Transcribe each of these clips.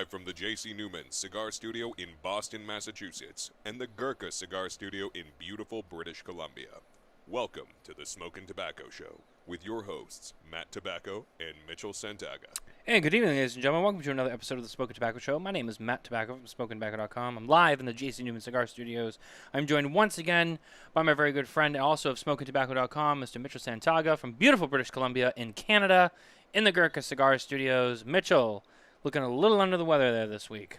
live from the J.C. Newman Cigar Studio in Boston, Massachusetts, and the Gurkha Cigar Studio in beautiful British Columbia. Welcome to the Smokin Tabacco Show with your hosts, Matt Tabacco and Mitchell Santaga. And good evening, ladies and gentlemen. Welcome to another episode of the Smokin Tabacco Show. My name is Matt Tabacco from SmokinTabacco.com. I'm live in the J.C. Newman Cigar Studios. I'm joined once again by my very good friend, and also of SmokinTabacco.com, Mr. Mitchell Santaga from beautiful British Columbia in Canada, in the Gurkha Cigar Studios. Mitchell, looking a little under the weather there this week.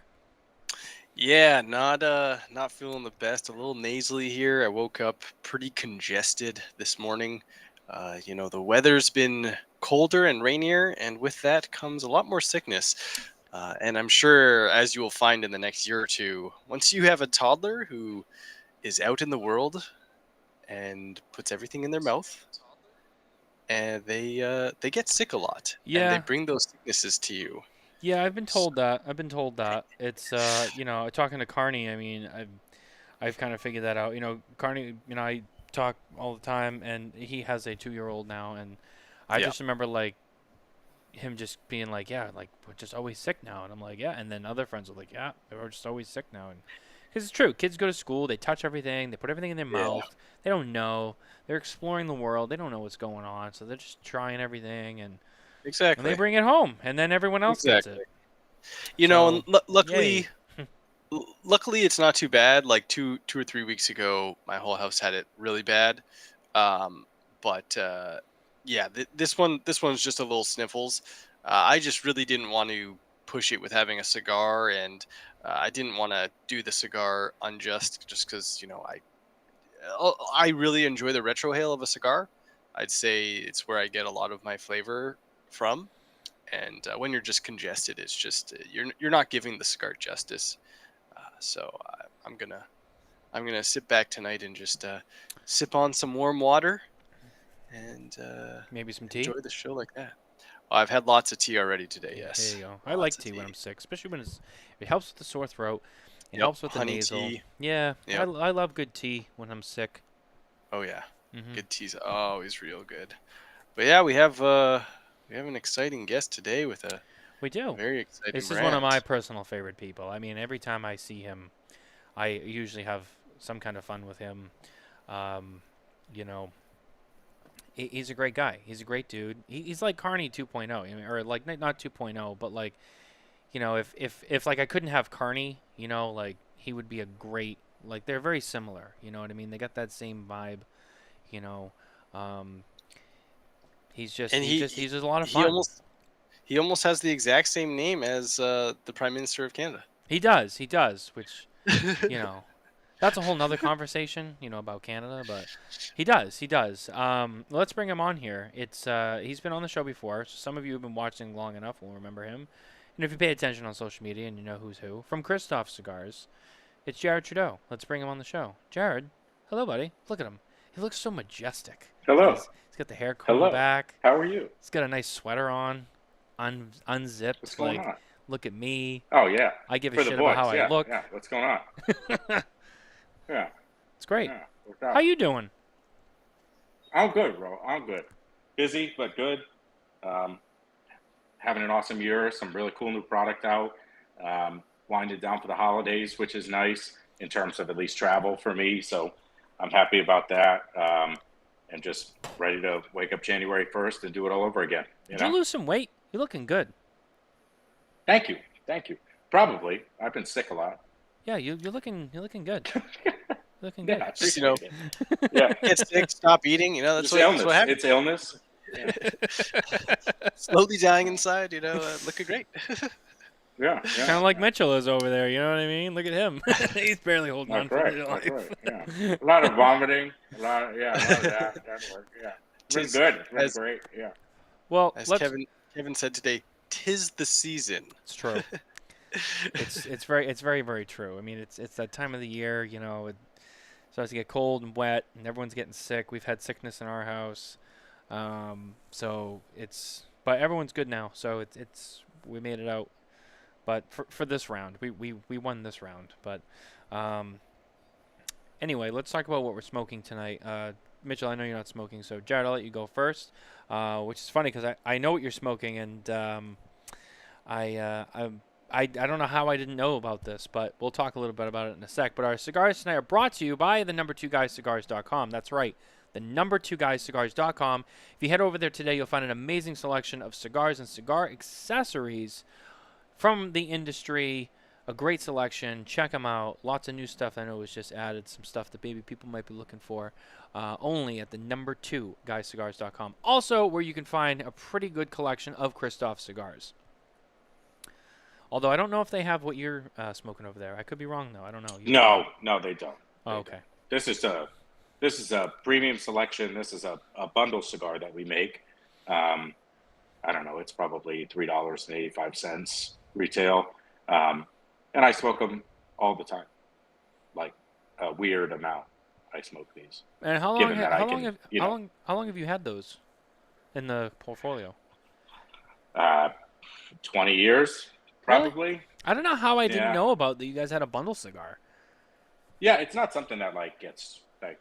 Yeah, not feeling the best. A little nasally here. I woke up pretty congested this morning. The weather's been colder and rainier, and with that comes a lot more sickness. And I'm sure, as you will find in the next year or two, once you have a toddler who is out in the world and puts everything in their mouth, and they get sick a lot, and they bring those sicknesses to you. Yeah, I've been told that. It's talking to Carney. I mean, I've kind of figured that out. Carney. I talk all the time, and he has a 2-year-old now, and I just remember like him just being like, yeah, like we're just always sick now, and I'm like, yeah, and then other friends are like, yeah, we're just always sick now, and because it's true, kids go to school, they touch everything, they put everything in their mouth, they don't know, they're exploring the world, they don't know what's going on, so they're just trying everything, and exactly, and they bring it home, and then everyone else gets it. And luckily. Luckily, it's not too bad. Like two or 3 weeks ago, my whole house had it really bad. This one's just a little sniffles. I just really didn't want to push it with having a cigar, and I didn't want to do the cigar unjust, just because I really enjoy the retrohale of a cigar. I'd say it's where I get a lot of my flavor from. And when you're just congested, it's just you're not giving the cigar justice. So I'm gonna sit back tonight and just sip on some warm water and maybe some tea. Enjoy the show like that. I've had lots of tea already today. Yes. There you go. I like tea when I'm sick, especially when it helps with the sore throat. It helps with the nasal. Tea. Yeah, yep. I love good tea when I'm sick. Oh yeah, good tea's always real good. But yeah, we have an exciting guest today with a. We do. Very exciting. This is one of my personal favorite people. I mean, every time I see him, I usually have some kind of fun with him. He's a great guy. He's a great dude. He's like Carney 2.0, I mean, or like not 2.0, but like, if like I couldn't have Carney, like he would be a great. Like they're very similar. You know what I mean? They got that same vibe. He's just a lot of fun. He almost has the exact same name as the Prime Minister of Canada. He does, which, that's a whole nother conversation, about Canada, but he does. Let's bring him on here. He's been on the show before, so some of you who have been watching long enough will remember him. And if you pay attention on social media and you know who's who, from Kristoff Cigars, it's Jarrid Trudeau. Let's bring him on the show. Jarrid, hello, buddy. Look at him. He looks so majestic. Hello. He's got the hair combed back. How are you? He's got a nice sweater on. Unzipped. What's going on? Look at me. Oh yeah. I give a shit about how I look. Yeah. What's going on? Yeah. It's great. Yeah, how you doing? I'm good, bro. I'm good. Busy but good. Having an awesome year. Some really cool new product out. Winding down for the holidays, which is nice in terms of at least travel for me. So I'm happy about that. And just ready to wake up January 1st and do it all over again. Did you lose some weight? You're looking good. Thank you. Probably. I've been sick a lot. Yeah, you're looking good. Looking yeah, good. Just, yeah. Get sick, stop eating. That's what happens. It's illness. Yeah. Slowly dying inside. Looking great. Yeah. Kind of like Mitchell is over there. You know what I mean? Look at him. He's barely holding on for dear life. Right. Yeah. A lot of vomiting. A lot of that. That work. Yeah. It's been good. It's been great. Yeah. Well, as Kevin said today, 'tis the season. It's true. it's very, very true. I mean, it's that time of the year. It starts to get cold and wet, and everyone's getting sick. We've had sickness in our house, but everyone's good now. So we made it out. But for this round, we won this round. But anyway, let's talk about what we're smoking tonight. Mitchell, I know you're not smoking, so Jarrid, I'll let you go first. Which is funny because I know what you're smoking, and I don't know how I didn't know about this, but we'll talk a little bit about it in a sec. But our cigars tonight are brought to you by the number2guyscigars.com. That's right, the number2guyscigars.com. If you head over there today, you'll find an amazing selection of cigars and cigar accessories from the industry. A great selection. Check them out. Lots of new stuff. I know was just added. Some stuff that maybe people might be looking for. Only at the number2guyscigars.com. Also, where you can find a pretty good collection of Kristoff cigars. Although I don't know if they have what you're smoking over there. I could be wrong though. I don't know. No, they don't. Oh, okay. This is a premium selection. This is a bundle cigar that we make. I don't know. It's probably $3.85 retail, and I smoke them all the time, like a weird amount. I smoke these. And how long have you had those in the portfolio? 20 years. Probably. Really? I don't know how I didn't know about that you guys had a bundle cigar. Yeah, it's not something that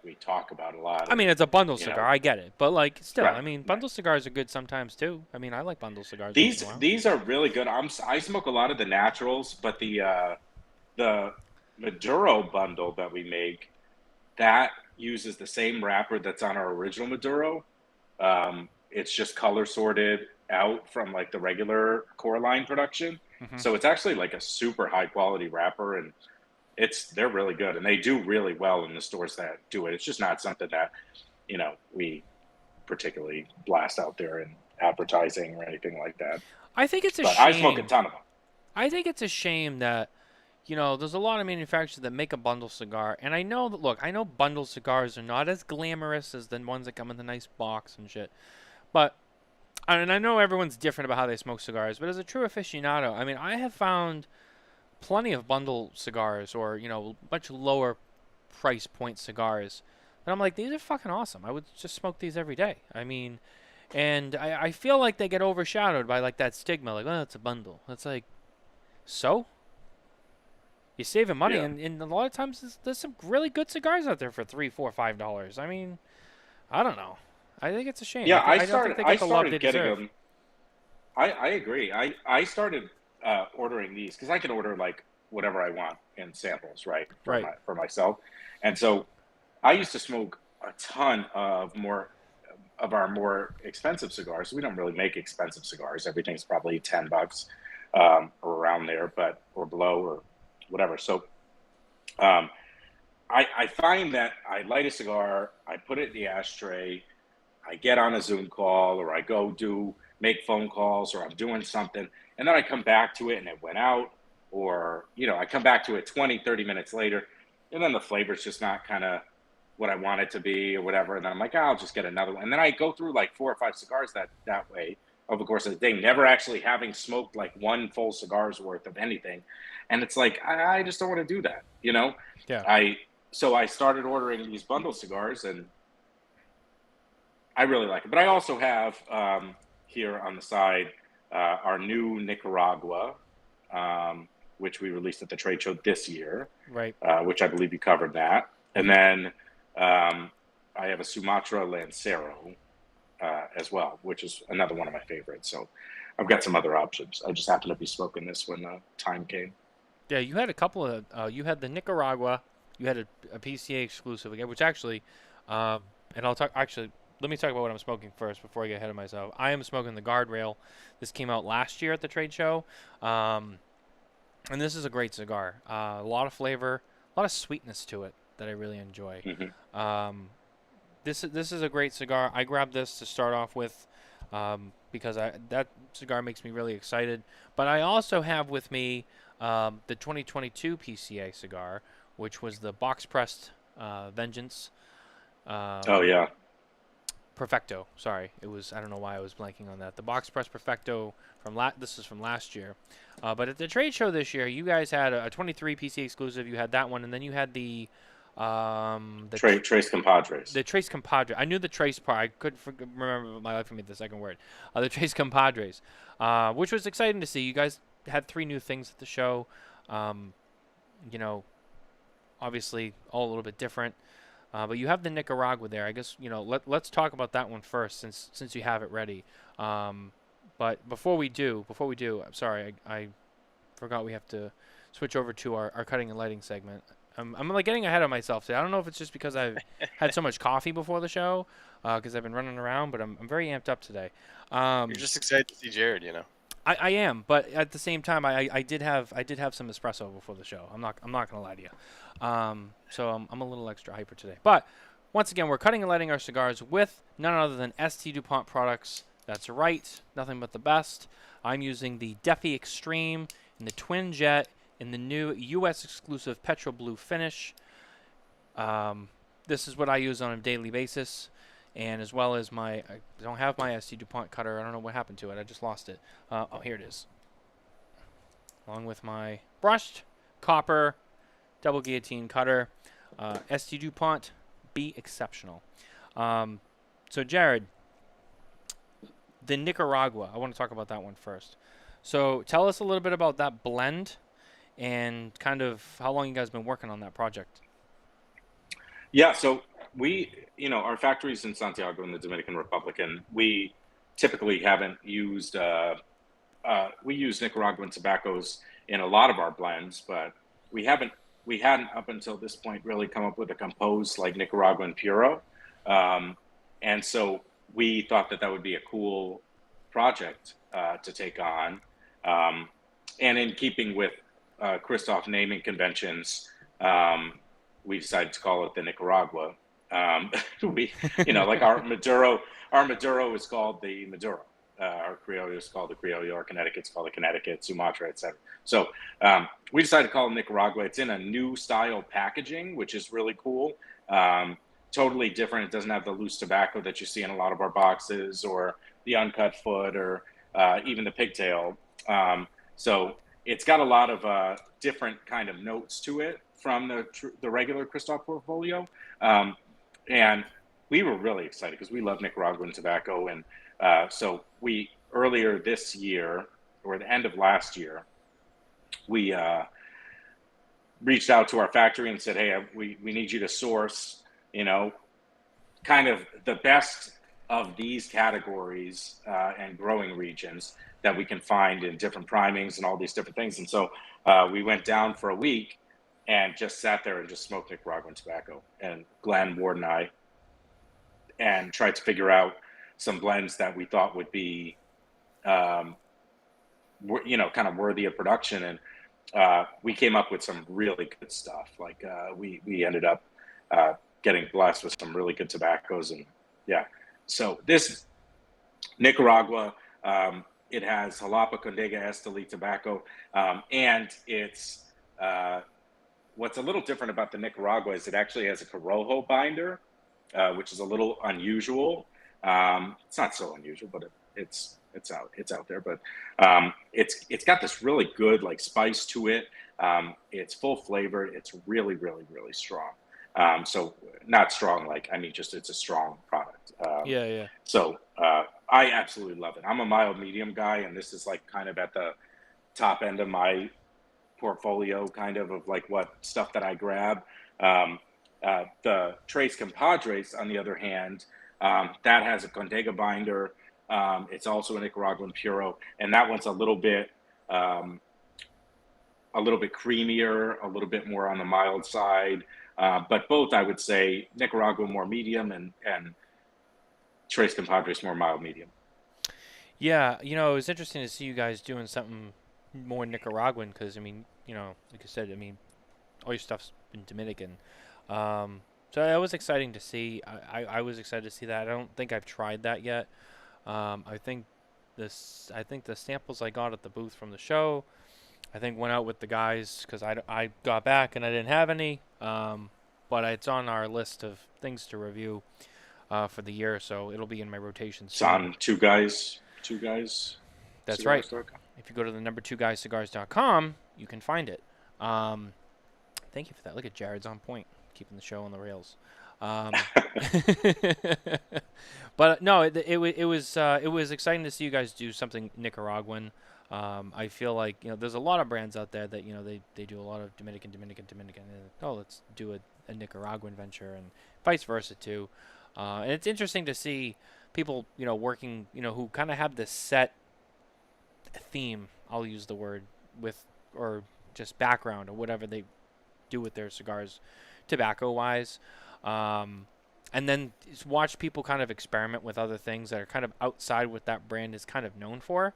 we talk about a lot. I mean, it's a bundle cigar. I get it, but like still, Right, I mean, bundle cigars are good sometimes too. I mean, I like bundle cigars. These are really good. I smoke a lot of the naturals, but the Maduro bundle that we make that uses the same wrapper that's on our original Maduro. It's just color sorted out from like the regular core line production. So it's actually like a super high quality wrapper, and they're really good, and they do really well in the stores that do it. It's just not something that, we particularly blast out there in advertising or anything like that. I think it's a shame. I smoke a ton of them. I think it's a shame that, there's a lot of manufacturers that make a bundle cigar, and I know bundle cigars are not as glamorous as the ones that come in the nice box and shit, but and I know everyone's different about how they smoke cigars, but as a true aficionado, I mean, I have found plenty of bundle cigars or, much lower price point cigars. And I'm like, these are fucking awesome. I would just smoke these every day. I mean, and I feel like they get overshadowed by like that stigma, like, oh, it's a bundle. It's like, so? You're saving money, and a lot of times there's some really good cigars out there for $3, $4, $5. I mean, I don't know. I think it's a shame. Yeah, I don't think they get the love they deserve. Them. I agree. I started ordering these because I can order like whatever I want in samples, right? For myself. And so I used to smoke a ton of our more expensive cigars. We don't really make expensive cigars. Everything's probably $10 or around there, or below or whatever. So I find that I light a cigar, I put it in the ashtray, I get on a Zoom call, or I go make phone calls, or I'm doing something, and then I come back to it and it went out, or, I come back to it 20, 30 minutes later, and then the flavor's just not kind of what I want it to be or whatever. And then I'm like, I'll just get another one. And then I go through like 4 or 5 cigars that way over the course of the day, never actually having smoked like one full cigar's worth of anything. And it's like, I just don't want to do that, Yeah. So I started ordering these bundle cigars, and I really like it. But I also have here on the side our new Nicaragua, which we released at the trade show this year, right? Which I believe you covered that. And then I have a Sumatra Lancero as well, which is another one of my favorites. So I've got some other options. I just happened to be smoking this when time came. Yeah, you had a couple of. You had the Nicaragua. You had a PCA exclusive again, which actually, and I'll talk. Actually, let me talk about what I'm smoking first before I get ahead of myself. I am smoking the Guardrail. This came out last year at the trade show, and this is a great cigar. A lot of flavor, a lot of sweetness to it that I really enjoy. Mm-hmm. This is a great cigar. I grabbed this to start off with because that cigar makes me really excited. But I also have with me the 2022 PCA cigar, which was the box pressed Vengeance. Oh yeah. Perfecto. Sorry, it was. I don't know why I was blanking on that. The box press Perfecto this is from last year, but at the trade show this year, you guys had a 23 PC exclusive. You had that one, and then you had the Trace Compadres. The Trace Compadre. I knew the Trace part. I couldn't remember my life for me the second word. The Trace Compadres, which was exciting to see. You guys had 3 new things at the show. Obviously all a little bit different. But you have the Nicaragua there. I guess, let's talk about that one first since you have it ready. But before we do, I'm sorry, I forgot we have to switch over to our cutting and lighting segment. I'm like getting ahead of myself today. I don't know if it's just because I've had so much coffee before the show, because I've been running around, but I'm very amped up today. You're just excited to see Jarrid, you know. I am, but at the same time, I did have some espresso before the show. I'm not gonna lie to you. So I'm a little extra hyper today. But once again, we're cutting and lighting our cigars with none other than ST Dupont products. That's right, nothing but the best. I'm using the Defi Extreme in the Twin Jet in the new U.S. exclusive Petro Blue finish. This is what I use on a daily basis. And as well as I don't have my ST Dupont cutter. I don't know what happened to it. I just lost it. Oh, here it is. Along with my brushed copper double guillotine cutter. ST Dupont, be exceptional. So Jarrid, the Nicaragua. I want to talk about that one first. So tell us a little bit about that blend and kind of how long you guys been working on that project. Yeah, so our factory's in Santiago in the Dominican Republic, and we typically haven't used, we use Nicaraguan tobaccos in a lot of our blends, but we hadn't up until this point really come up with a composed like Nicaraguan Puro. And so we thought that would be a cool project to take on. And in keeping with Kristoff naming conventions, we decided to call it the Nicaragua. Like our Maduro is called the Maduro. Our Criollo is called the Criollo. Our Connecticut's called the Connecticut, Sumatra, etc. So we decided to call it Nicaragua. It's in a new style packaging, which is really cool. Totally different. It doesn't have the loose tobacco that you see in a lot of our boxes, or the uncut foot, or even the pigtail. So it's got a lot of different kind of notes to it from the regular Kristoff portfolio. And we were really excited because we love Nicaraguan tobacco. And so we, earlier this year, or the end of last year, we reached out to our factory and said, hey, we need you to source, kind of the best of these categories and growing regions that we can find in different primings and all these different things. And so we went down for a week and just sat there and just smoked Nicaraguan tobacco, and Glenn, Ward, and I, and tried to figure out some blends that we thought would be, kind of worthy of production. And we came up with some really good stuff. Like we ended up getting blessed with some really good tobaccos. And yeah, so this Nicaragua, it has Jalapa Condega Esteli tobacco, and it's what's a little different about the Nicaragua is it actually has a Corojo binder, which is a little unusual. It's not so unusual, but it's out there. But it's got this really good like spice to it. It's full flavor. It's really, really, really strong. So not strong just it's a strong product. Yeah. So I absolutely love it. I'm a mild medium guy, and this is like kind of at the top end of my portfolio, kind of like what stuff that I grab. The Tres Compadres, on the other hand, that has a Condega binder. It's also a Nicaraguan Puro, and that one's a little bit creamier, a little bit more on the mild side. But both, I would say, Nicaragua more medium and Tres Compadres more mild medium. Yeah, it was interesting to see you guys doing something more Nicaraguan because, like I said, all your stuff's been Dominican. So that was exciting to see. I was excited to see that. I don't think I've tried that yet. I think the samples I got at the booth from the show, I think went out with the guys because I got back and I didn't have any. But it's on our list of things to review for the year, so it'll be in my rotation soon. It's on Two Guys. That's right. If you go to the number2guyscigars.com, you can find it. Thank you for that. Look at Jarrid's on point, keeping the show on the rails. But no, it was exciting to see you guys do something Nicaraguan. I feel like there's a lot of brands out there that they do a lot of Dominican, and let's do a Nicaraguan venture, and vice versa too. And it's interesting to see people working who kind of have this set theme, I'll use the word, with or just background or whatever they do with their cigars, tobacco wise. And then just watch people kind of experiment with other things that are kind of outside what that brand is kind of known for.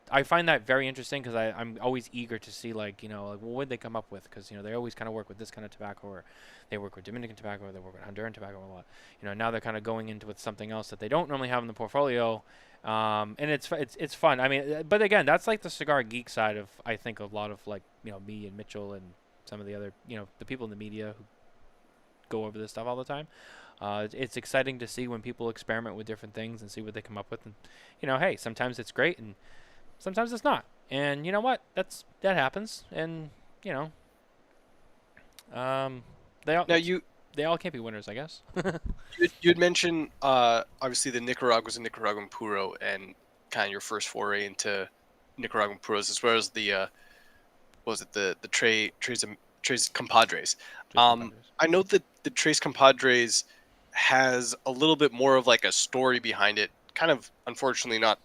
I find that very interesting because I'm always eager to see, like, like, well, what did they come up with? Because, they always kind of work with this kind of tobacco, or they work with Dominican tobacco, or they work with Honduran tobacco a lot. Now they're kind of going into with something else that they don't normally have in the portfolio. And it's fun. I mean, but again, that's like the cigar geek side of, I think, a lot of, like, me and Mitchell and some of the other, the people in the media who go over this stuff all the time. It's exciting to see when people experiment with different things and see what they come up with. And, hey, sometimes it's great and sometimes it's not. And you know what? That happens. And, they all can't be winners, I guess. You'd mentioned, obviously, the Nicaraguas and Nicaraguan Puro, and kind of your first foray into Nicaraguan Puros, as well as the Tres Compadres. I know that the Tres Compadres has a little bit more of like a story behind it. Kind of, unfortunately, not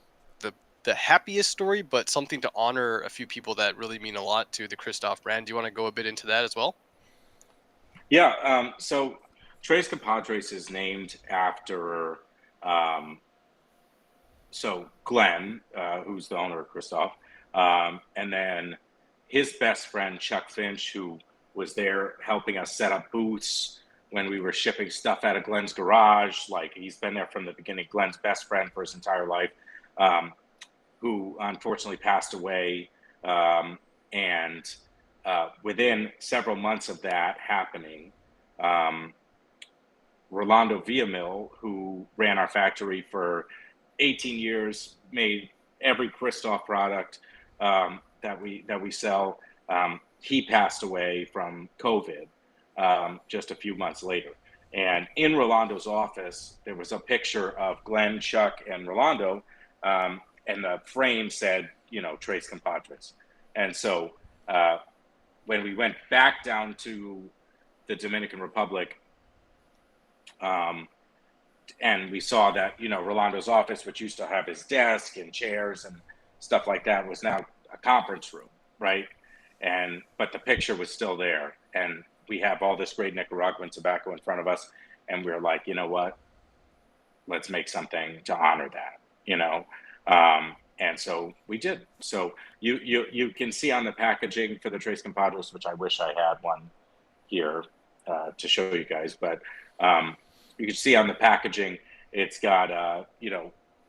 the happiest story, but something to honor a few people that really mean a lot to the Kristoff brand. Do you want to go a bit into that as well? Yeah. So Tres Compadres is named after Glenn, who's the owner of Kristoff, and then his best friend Chuck Finch, who was there helping us set up booths when we were shipping stuff out of Glenn's garage. Like, he's been there from the beginning. Glenn's best friend for his entire life, who unfortunately passed away. And within several months of that happening, Rolando Villamil, who ran our factory for 18 years, made every Kristoff product that we sell. He passed away from COVID just a few months later. And in Rolando's office, there was a picture of Glenn, Chuck, and Rolando, and the frame said, Tres Compadres. And so when we went back down to the Dominican Republic, and we saw that, Rolando's office, which used to have his desk and chairs and stuff like that, was now a conference room, right? But the picture was still there, and we have all this great Nicaraguan tobacco in front of us, and we were like, you know what? Let's make something to honor that, and so we did. So you can see on the packaging for the Tres Compadres, which I wish I had one here to show you guys, but you can see on the packaging, it's got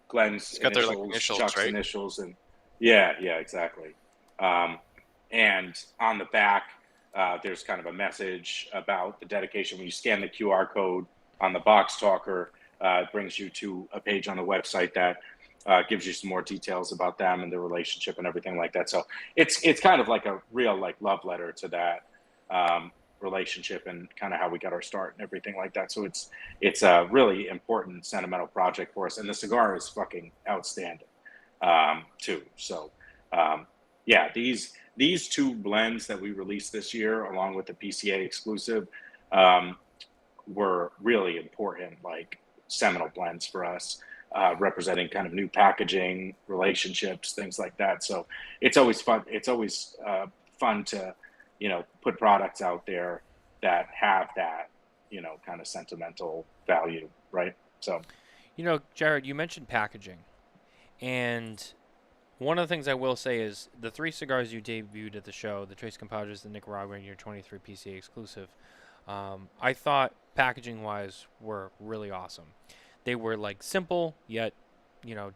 Glenn's initials, Chuck's right? Initials, and yeah, exactly. And on the back, there's kind of a message about the dedication. When you scan the QR code on the box talker, it brings you to a page on the website that gives you some more details about them and their relationship and everything like that. So it's kind of like a real love letter to that relationship and kind of how we got our start and everything like that. So it's a really important sentimental project for us, and the cigar is fucking outstanding too. So yeah, these two blends that we released this year, along with the PCA exclusive, were really important, seminal blends for us, representing kind of new packaging, relationships, things like that. So it's always fun. It's always fun to, put products out there that have that, kind of sentimental value, right? So, Jarrid, you mentioned packaging, and one of the things I will say is the three cigars you debuted at the show, the Tres Compadres, the Nicaraguan, your 23 PCA exclusive, I thought packaging-wise were really awesome. They were simple, yet,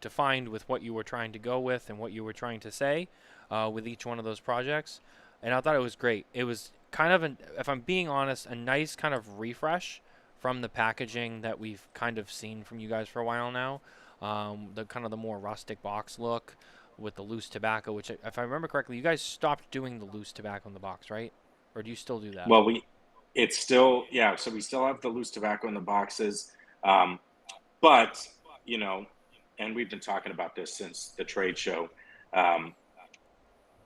defined with what you were trying to go with and what you were trying to say with each one of those projects. And I thought it was great. It was kind of, if I'm being honest, a nice kind of refresh from the packaging that we've kind of seen from you guys for a while now. The kind of the more rustic box look with the loose tobacco, which, if I remember correctly, you guys stopped doing the loose tobacco in the box, right? Or do you still do that? Well, so we still have the loose tobacco in the boxes. But, and we've been talking about this since the trade show,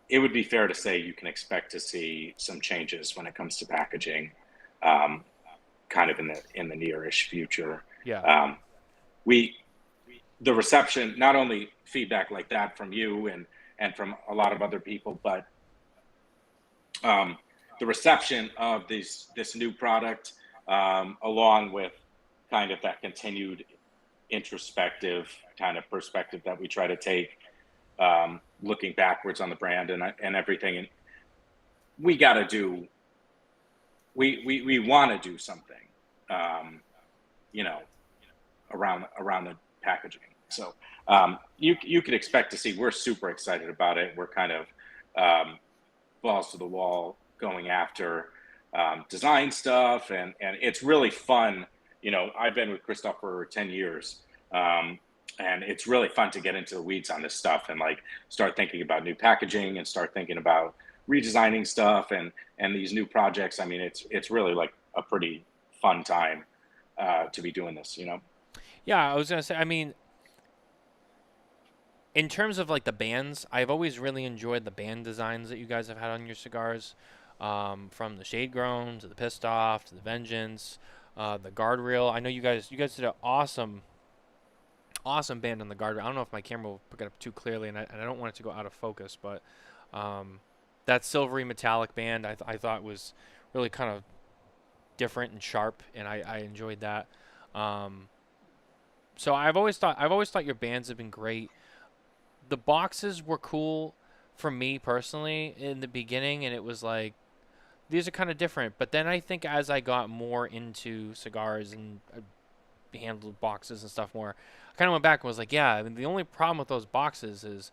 it would be fair to say you can expect to see some changes when it comes to packaging, kind of in the near-ish future. Yeah. The reception, not only feedback like that from you and and from a lot of other people. But the reception of this new product, along with kind of that continued introspective kind of perspective that we try to take, looking backwards on the brand and everything, and we want to do something, around the packaging. So you could expect to see, we're super excited about it. We're kind of balls to the wall going after design stuff, and it's really fun. I've been with Kristoff for 10 years, and it's really fun to get into the weeds on this stuff and like start thinking about new packaging and start thinking about redesigning stuff and these new projects. I mean, it's really like a pretty fun time to be doing this, Yeah, I was gonna say, I mean, in terms of like the bands, I've always really enjoyed the band designs that you guys have had on your cigars, from the Shade Grown to the Pissed Off to the Vengeance, the Guardrail. I know you guys did an awesome band on the Guardrail. I don't know if my camera will pick it up too clearly, and I don't want it to go out of focus, but that silvery metallic band I thought was really kind of different and sharp, and I enjoyed that. So I've always thought your bands have been great. The boxes were cool for me personally in the beginning, and it was like, these are kind of different. But then I think as I got more into cigars and handled boxes and stuff more, I kind of went back and was like, yeah, I mean, the only problem with those boxes is,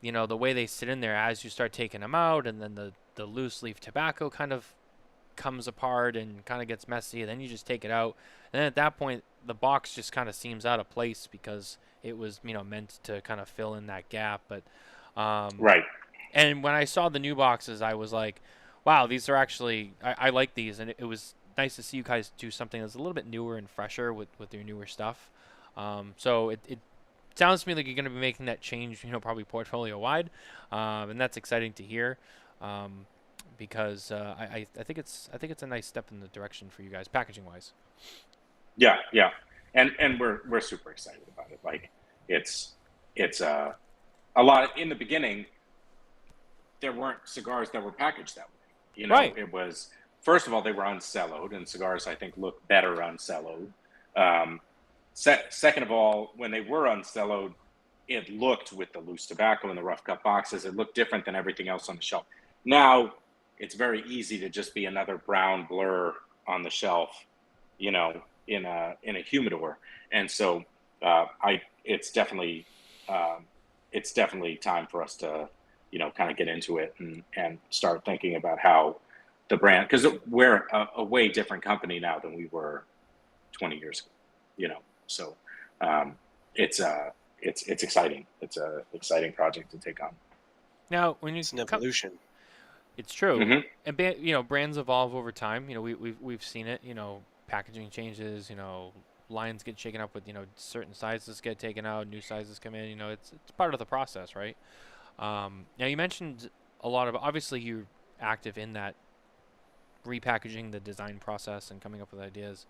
the way they sit in there as you start taking them out, and then the loose leaf tobacco kind of comes apart and kind of gets messy, and then you just take it out. And then at that point, the box just kind of seems out of place because it was, meant to kind of fill in that gap. But right. And when I saw the new boxes, I was like, wow, these are actually, I like these. And it was nice to see you guys do something that's a little bit newer and fresher with your newer stuff. So it sounds to me like you're going to be making that change, probably portfolio wide. And that's exciting to hear. Because I think it's a nice step in the direction for you guys, packaging wise. Yeah, and we're super excited about it. Like it's a lot. In the beginning, there weren't cigars that were packaged that way. Right. It was, first of all, they were uncelloed, and cigars I think look better uncelloed. Second of all, when they were uncelloed, it looked, with the loose tobacco and the rough cut boxes, it looked different than everything else on the shelf. Now it's very easy to just be another brown blur on the shelf, in a humidor. And so it's definitely time for us to, kind of get into it and start thinking about how the brand, because we're a way different company now than we were 20 years ago, so it's exciting. It's a exciting project to take on. Now, when It's an evolution. It's true. Mm-hmm. And brands evolve over time. We've seen it. Packaging changes. Lines get shaken up with certain sizes get taken out, new sizes come in. It's part of the process, right? Now you mentioned a lot of, obviously you're active in that repackaging, the design process, and coming up with ideas.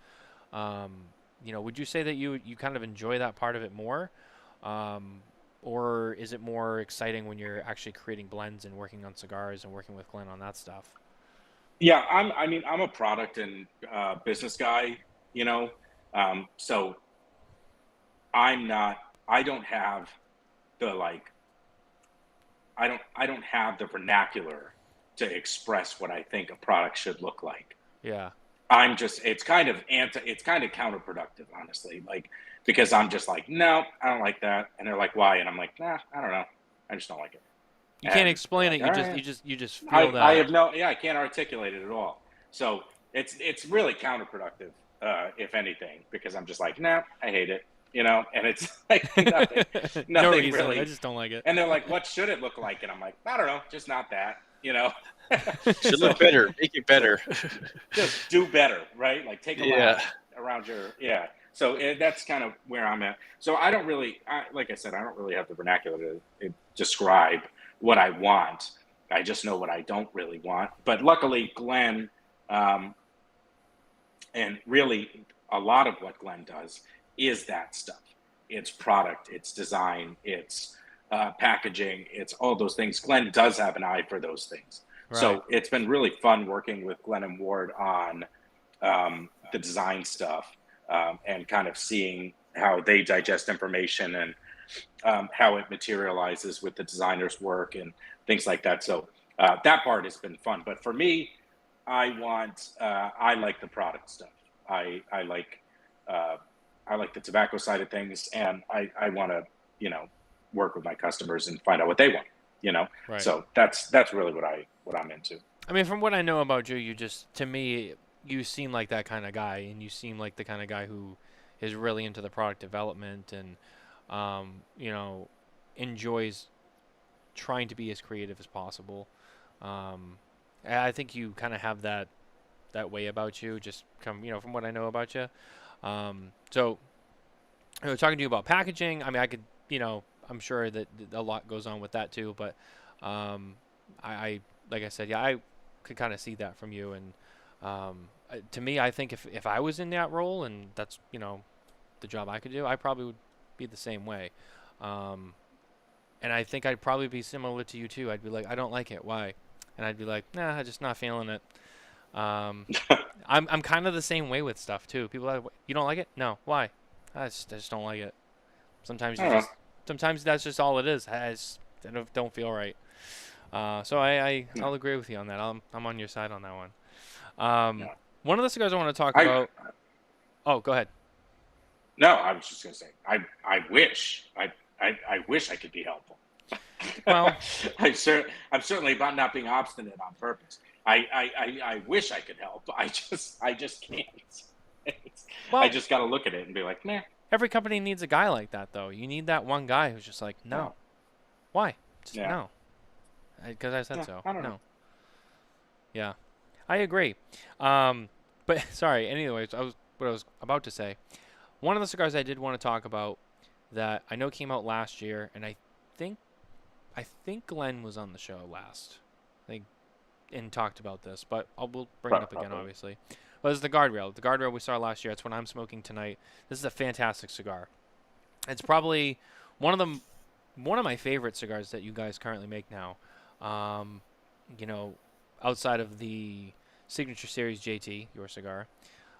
Would you say that you kind of enjoy that part of it more? Or is it more exciting when you're actually creating blends and working on cigars and working with Glenn on that stuff? Yeah, I'm a product and business guy, so I don't have the I don't have the vernacular to express what I think a product should look like. Yeah. It's kind of counterproductive, honestly, because I'm just like, no, I don't like that. And they're like, why? And I'm like, nah, I don't know. I just don't like it. You can't explain it. You just feel that. I can't articulate it at all. So it's really counterproductive, if anything, because I'm just like, nah, I hate it, and it's like nothing No reason. really. I just don't like it. And they're like, what should it look like? And I'm like, I don't know, just not that, Should look better, make it better. Just do better, right? Like take a lot around your, So that's kind of where I'm at. So I don't really, like I said, I don't really have the vernacular to describe what I want. I just know what I don't really want. But luckily, Glenn, and really a lot of what Glenn does is that stuff. It's product, it's design, it's packaging. It's all those things. Glenn does have an eye for those things. Right. So it's been really fun working with Glenn and Ward on the design stuff and kind of seeing how they digest information and how it materializes with the designer's work and things like that. So that part has been fun. But for me, I like the product stuff. I like the tobacco side of things, and I want to, work with my customers and find out what they want, Right. So that's really what I'm into. I mean, from what I know about you, to me, you seem like that kind of guy, and you seem like the kind of guy who is really into the product development and, enjoys trying to be as creative as possible. And I think you kind of have that way about you, just from what I know about you. So, talking to you about packaging, I mean, I could, I'm sure that a lot goes on with that too, but I like I said, yeah, I could kind of see that from you. And to me, I think if I was in that role and that's, the job I could do, I probably would be the same way. And I think I'd probably be similar to you too. I'd be like, I don't like it. Why? And I'd be like, nah, I'm just not feeling it. I'm kind of the same way with stuff too. People are like, you don't like it? No. Why? I just don't like it. Sometimes that's just all it is. I don't feel right. So I'll agree with you on that. I'm on your side on that one. One of the cigars I want to talk about. Oh, go ahead. No, I was just gonna say I wish I could be helpful. Well, I'm certainly about not being obstinate on purpose. I wish I could help. I just can't. Well, I just got to look at it and be like, nah. Every company needs a guy like that, though. You need that one guy who's just like, no. Why? Just no. Because I said so. I don't know. Yeah, I agree. But sorry. Anyways, what I was about to say. One of the cigars I did want to talk about that I know came out last year, and I think Glenn was on the show last. And talked about this, but we'll bring it up again, obviously. But it's the Guardrail. The Guardrail we saw last year. It's what I'm smoking tonight. This is a fantastic cigar. It's probably one of my favorite cigars that you guys currently make now. Outside of the Signature Series JT, your cigar,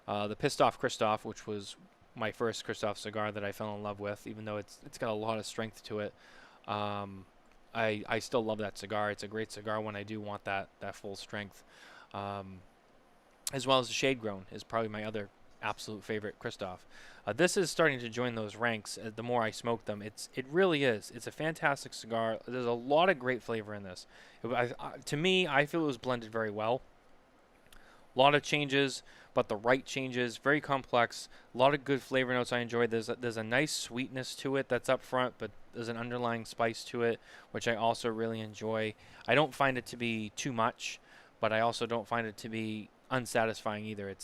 the Pissed Off Kristoff, which was my first Kristoff cigar that I fell in love with, even though it's got a lot of strength to it. I still love that cigar. It's a great cigar when I do want that full strength. As well as the Shade Grown is probably my other absolute favorite Kristoff. This is starting to join those ranks the more I smoke them. It really is. It's a fantastic cigar. There's a lot of great flavor in this. To me, I feel it was blended very well. A lot of changes, but the right changes. Very complex. A lot of good flavor notes I enjoyed. There's a nice sweetness to it that's up front, but there's an underlying spice to it, which I also really enjoy. I don't find it to be too much, but I also don't find it to be unsatisfying either.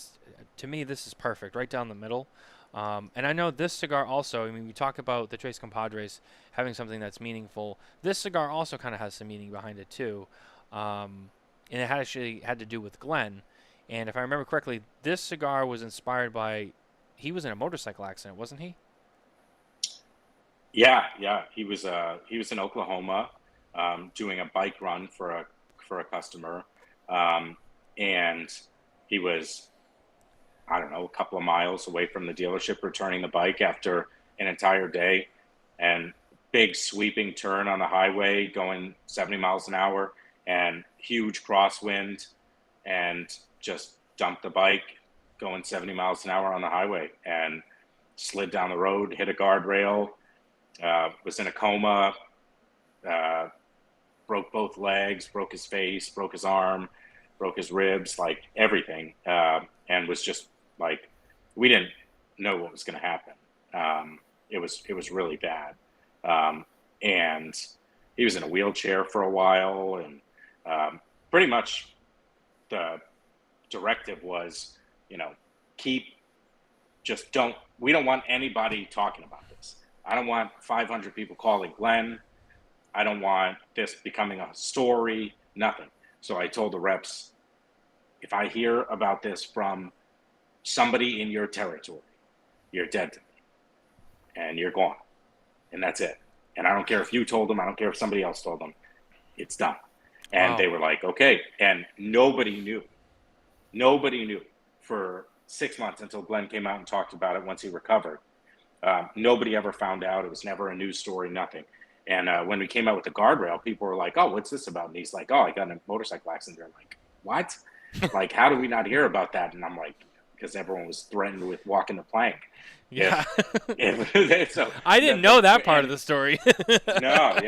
To me, this is perfect, right down the middle. And I know this cigar also, I mean, we talk about the Tres Compadres having something that's meaningful. This cigar also kind of has some meaning behind it too. And it actually had to do with Glenn. And if I remember correctly, this cigar was inspired by, he was in a motorcycle accident, wasn't he? Yeah. He was in Oklahoma, doing a bike run for a customer, and he was, I don't know, a couple of miles away from the dealership, returning the bike after an entire day, and big sweeping turn on the highway, going 70 miles an hour, and huge crosswind, and just dumped the bike going 70 miles an hour on the highway and slid down the road, hit a guardrail, was in a coma, broke both legs, broke his face, broke his arm, broke his ribs, like everything. And was just like, we didn't know what was going to happen. It was really bad. And he was in a wheelchair for a while, and pretty much the directive was, we don't want anybody talking about this. I don't want 500 people calling Glenn. I don't want this becoming a story, nothing. So I told the reps, if I hear about this from somebody in your territory, you're dead to me and you're gone. And that's it. And I don't care if you told them, I don't care if somebody else told them, it's done. And Wow. they were like, okay. And nobody knew for 6 months until Glenn came out and talked about it once he recovered. Nobody ever found out. It was never a news story, nothing. And when we came out with the Guardrail, people were like, oh, what's this about? And he's like, oh, I got in a motorcycle accident. They're like, what? Like, how do we not hear about that? And I'm like, because everyone was threatened with walking the plank. Yeah. So I didn't know that part of the story. No,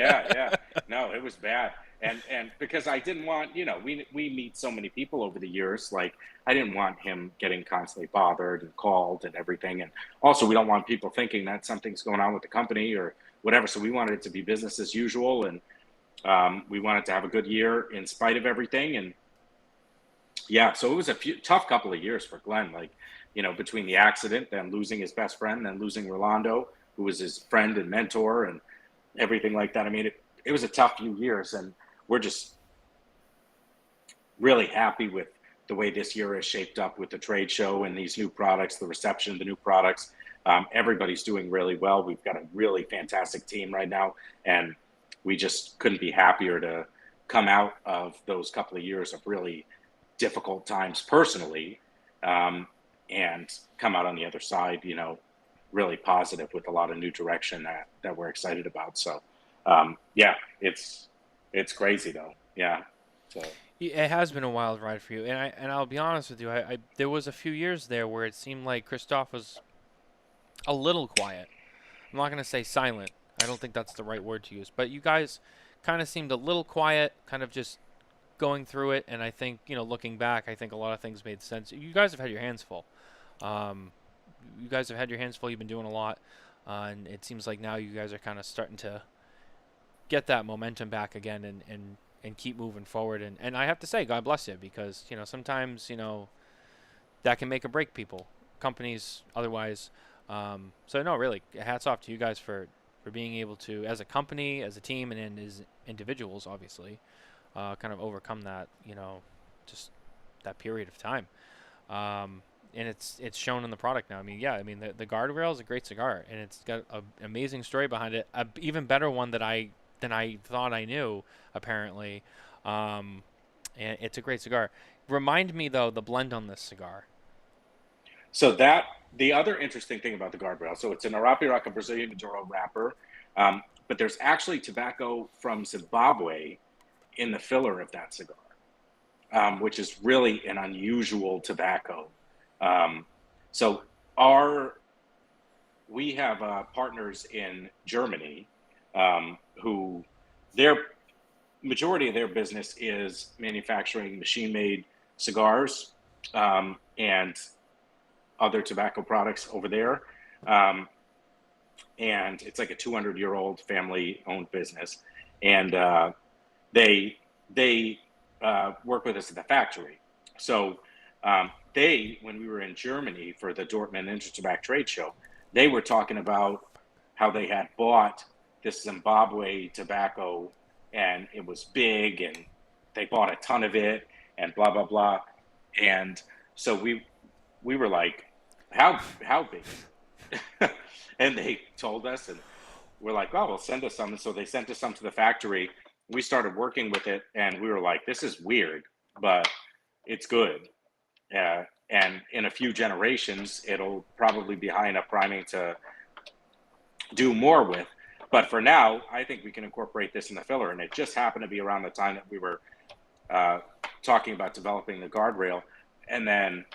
no, it was bad. And because I didn't want, we meet so many people over the years, like I didn't want him getting constantly bothered and called and everything. And also we don't want people thinking that something's going on with the company or whatever. So we wanted it to be business as usual. And we wanted to have a good year in spite of everything. And yeah, so it was a tough couple of years for Glenn, like, between the accident, then losing his best friend, then losing Rolando, who was his friend and mentor and everything like that. I mean, it was a tough few years, and we're just really happy with the way this year is shaped up with the trade show and these new products, the reception of the new products. Everybody's doing really well. We've got a really fantastic team right now, and we just couldn't be happier to come out of those couple of years of really difficult times personally, and come out on the other side, really positive with a lot of new direction that we're excited about. So, yeah, it's crazy though. Yeah. So It has been a wild ride for you, and I'll be honest with you. I there was a few years there where it seemed like Kristoff was a little quiet. I'm not gonna say silent. I don't think that's the right word to use. But you guys kind of seemed a little quiet, kind of just going through it. And I think, looking back, I think a lot of things made sense. You guys have had your hands full. You guys have had your hands full. You've been doing a lot, and it seems like now you guys are kind of starting to get that momentum back again and keep moving forward. And I have to say, God bless you, because sometimes that can make or break people, companies, otherwise. So no, really, hats off to you guys for being able to, as a company, as a team, and as individuals, obviously, kind of overcome that, just that period of time. And it's shown in the product now. I mean, the Guardrail is a great cigar, and it's got an amazing story behind it. An even better one than I thought I knew, apparently. And it's a great cigar. Remind me though, the blend on this cigar. So the other interesting thing about the Guardrail, so it's an Arapiraca Brazilian Maduro wrapper, but there's actually tobacco from Zimbabwe in the filler of that cigar, which is really an unusual tobacco. So we have partners in Germany who their majority of their business is manufacturing machine-made cigars and other tobacco products over there. And it's like a 200-year-old family-owned business. And they work with us at the factory. So when we were in Germany for the Dortmund Intertobacco Trade Show, they were talking about how they had bought this Zimbabwe tobacco and it was big and they bought a ton of it and blah, blah, blah. And so we were like, how big? And they told us, and we're like, oh, well, send us some. And so they sent us some to the factory. We started working with it, and we were like, this is weird, but it's good. And in a few generations, it'll probably be high enough priming to do more with. But for now, I think we can incorporate this in the filler. And it just happened to be around the time that we were talking about developing the Guardrail. And then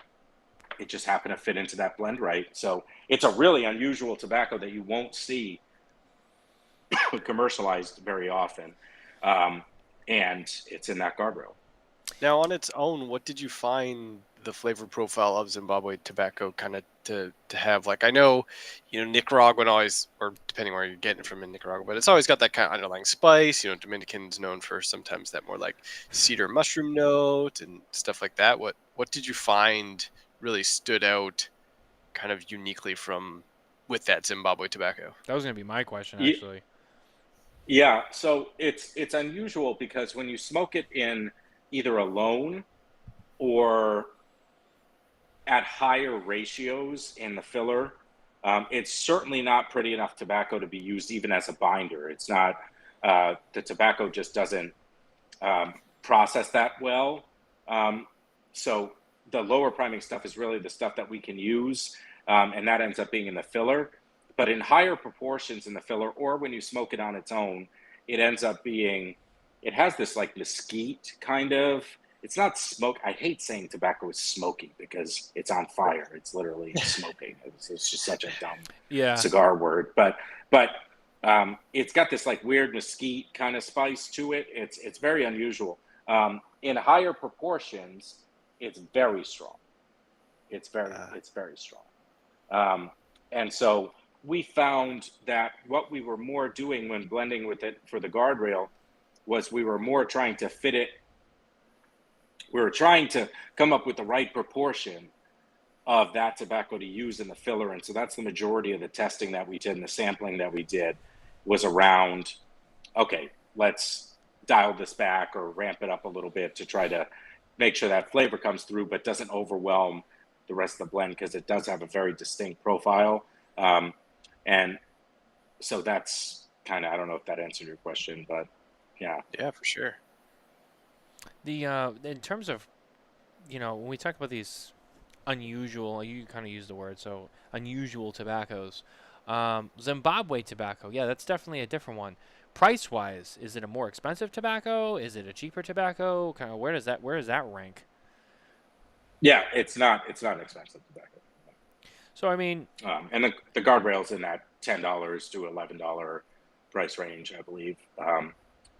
it just happened to fit into that blend right. So it's a really unusual tobacco that you won't see commercialized very often. And it's in that Guardrail. Now, on its own, what did you find the flavor profile of Zimbabwe tobacco kind of to have? Like, I know, Nicaraguan always, or depending where you're getting it from in Nicaragua, but it's always got that kind of underlying spice. Dominican's known for sometimes that more like cedar mushroom note and stuff like that. What did you find really stood out kind of uniquely with that Zimbabwe tobacco? That was going to be my question, actually. Yeah, so it's unusual because when you smoke it in either alone or at higher ratios in the filler, It's certainly not pretty enough tobacco to be used even as a binder. It's not, the tobacco just doesn't process that well. So the lower priming stuff is really the stuff that we can use, and that ends up being in the filler. But in higher proportions in the filler, or when you smoke it on its own, it ends up being, it has this like mesquite kind of, it's not smoke. I hate saying tobacco is smoking because it's on fire. It's literally smoking. It's just such a dumb cigar word. But it's got this like weird mesquite kind of spice to it. It's very unusual. In higher proportions, it's very strong. It's very strong. And so we found that what we were more doing when blending with it for the Guardrail was we were more trying to fit it. We were trying to come up with the right proportion of that tobacco to use in the filler. And so that's the majority of the testing that we did and the sampling that we did was around, okay, let's dial this back or ramp it up a little bit to try to make sure that flavor comes through, but doesn't overwhelm the rest of the blend because it does have a very distinct profile. And so that's kind of, I don't know if that answered your question, but yeah. Yeah, for sure. The in terms of, when we talk about these unusual, you kind of use the word, so unusual tobaccos, Zimbabwe tobacco, yeah, that's definitely a different one. Price wise, is it a more expensive tobacco? Is it a cheaper tobacco? Kind of where does that rank? Yeah, it's not expensive tobacco. So I mean, and the Guardrail's in that $10 to $11 price range, I believe.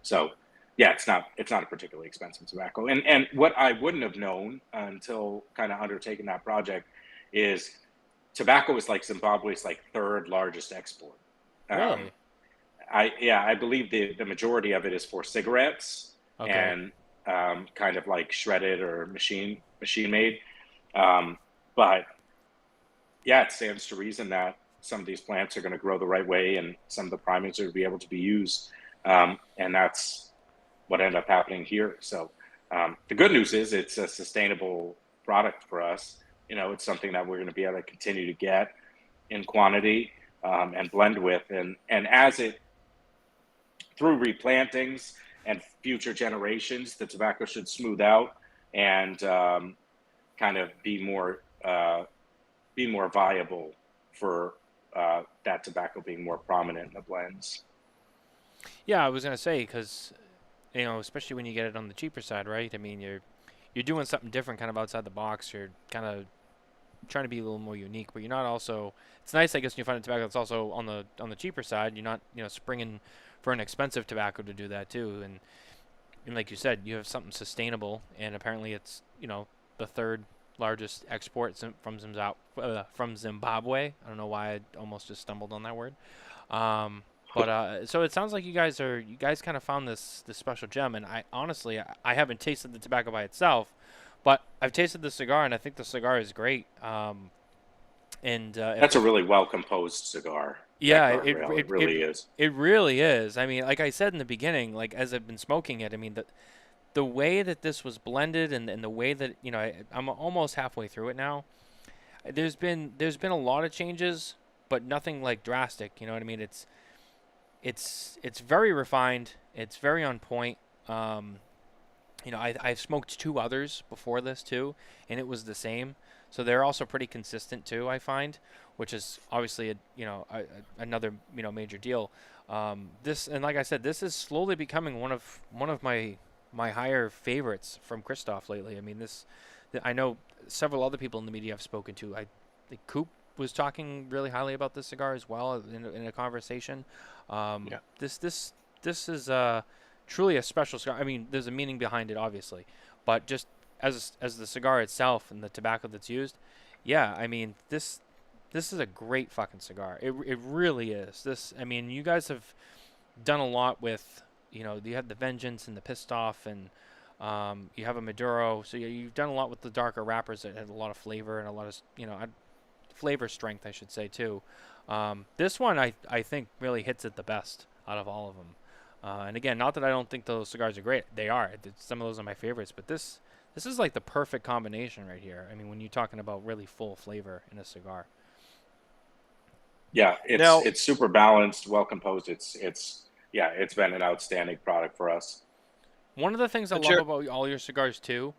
So yeah, it's not a particularly expensive tobacco. And what I wouldn't have known until kind of undertaking that project is tobacco is like Zimbabwe's like third largest export. Really? I believe the majority of it is for cigarettes and kind of like shredded or machine made. But yeah, it stands to reason that some of these plants are going to grow the right way and some of the primings are going to be able to be used. And that's what ended up happening here. So the good news is it's a sustainable product for us. It's something that we're going to be able to continue to get in quantity and blend with. And as it, through replantings and future generations, the tobacco should smooth out and kind of be more viable for that tobacco being more prominent in the blends. Yeah, I was gonna say because especially when you get it on the cheaper side, right? I mean, you're doing something different, kind of outside the box. You're kind of trying to be a little more unique, but you're not also. It's nice, I guess, when you find a tobacco that's also on the cheaper side. You're not springing for an expensive tobacco to do that too. And like you said, you have something sustainable, and apparently it's the third largest export from Zimbabwe. I don't know why I almost just stumbled on that word. But so it sounds like you guys kind of found this special gem, and I honestly haven't tasted the tobacco by itself, but I've tasted the cigar, and I think the cigar is great. That's a really well composed cigar. Yeah, it really is. It really is. I mean, like I said in the beginning, like as I've been smoking it, I mean the way that this was blended and the way that I'm almost halfway through it now. There's been a lot of changes, but nothing like drastic. You know what I mean? It's very refined. It's very on point. I've smoked 2 others before this too, and it was the same. So they're also pretty consistent too, I find, which is obviously another major deal. This, and like I said, this is slowly becoming one of my higher favorites from Kristoff lately. I mean, I know several other people in the media I've spoken to. I think Coop was talking really highly about this cigar as well in a conversation. This is truly a special cigar. I mean, there's a meaning behind it, obviously, but just as the cigar itself and the tobacco that's used, yeah, I mean, this is a great fucking cigar. It really is. I mean, you guys have done a lot with, you have the Vengeance and the Pissed Off, and you have a Maduro. So you've done a lot with the darker wrappers that have a lot of flavor and a lot of, flavor strength, I should say, too. This one, I think, really hits it the best out of all of them. And again, not that I don't think those cigars are great. They are. Some of those are my favorites, but this is like the perfect combination right here. I mean, when you're talking about really full flavor in a cigar. Yeah, Now, it's super balanced, well composed. It's been an outstanding product for us. One of the things I love Jared, about all your cigars too,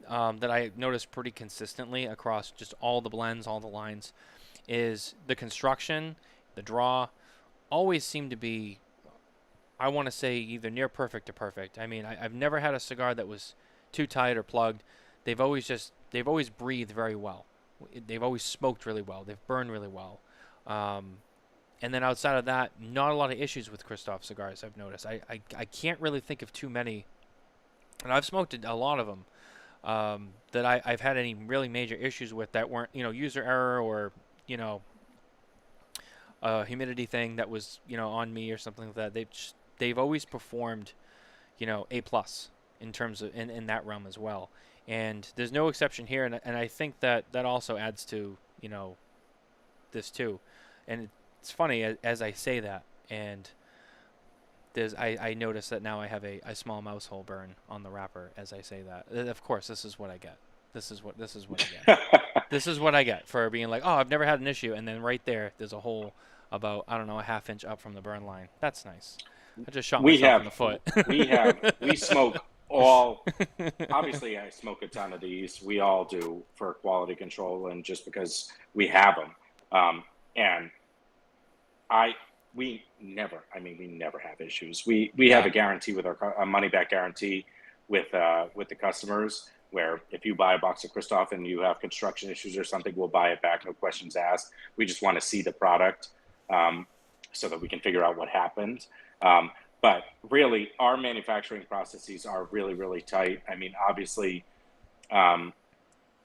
that I notice pretty consistently across just all the blends, all the lines, is the construction, the draw, always seem to be, I want to say, either near perfect to perfect. I mean, I've never had a cigar that was too tight or plugged. They've always breathed very well. They've always smoked really well. They've burned really well. Um, and then outside of that, not a lot of issues with Kristoff cigars, I've noticed. I can't really think of too many, and I've smoked a lot of them, that I've had any really major issues with that weren't, user error or, you know, a humidity thing that was, on me or something like that. They've always performed, A plus in terms of in that realm as well. And there's no exception here, and I think that also adds to, this too. And it's funny as I say that, and I notice that now I have a small mouse hole burn on the wrapper as I say that. Of course, this is what I get. This is what I get. This is what I get for being like, oh, I've never had an issue, and then right there's a hole about, I don't know, a half inch up from the burn line. That's nice. I just shot myself in the foot. We smoke all. Obviously, I smoke a ton of these. We all do for quality control, and just because we have them, and we never have issues. We have a guarantee with a money back guarantee with the customers, where if you buy a box of Kristoff and you have construction issues or something, we'll buy it back, no questions asked. We just want to see the product, so that we can figure out what happened. But really, our manufacturing processes are really, really tight. I mean, obviously,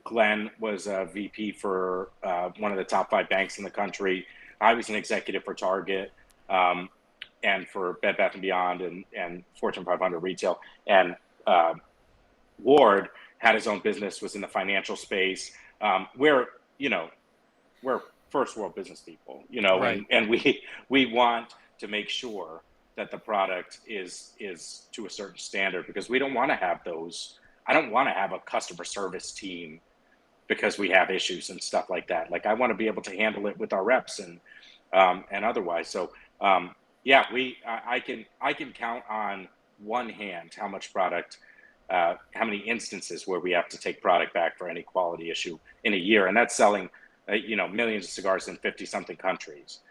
Glenn was a VP for one of the top 5 banks in the country. I was an executive for Target, and for Bed Bath & Beyond and Fortune 500 retail. And Ward had his own business, was in the financial space. We're first world business people, Right. and we want to make sure that the product is to a certain standard, because we don't want to have those. I don't want to have a customer service team because we have issues and stuff like that. Like, I want to be able to handle it with our reps and otherwise. So I can count on one hand how much product, how many instances where we have to take product back for any quality issue in a year, and that's selling millions of cigars in 50 something countries.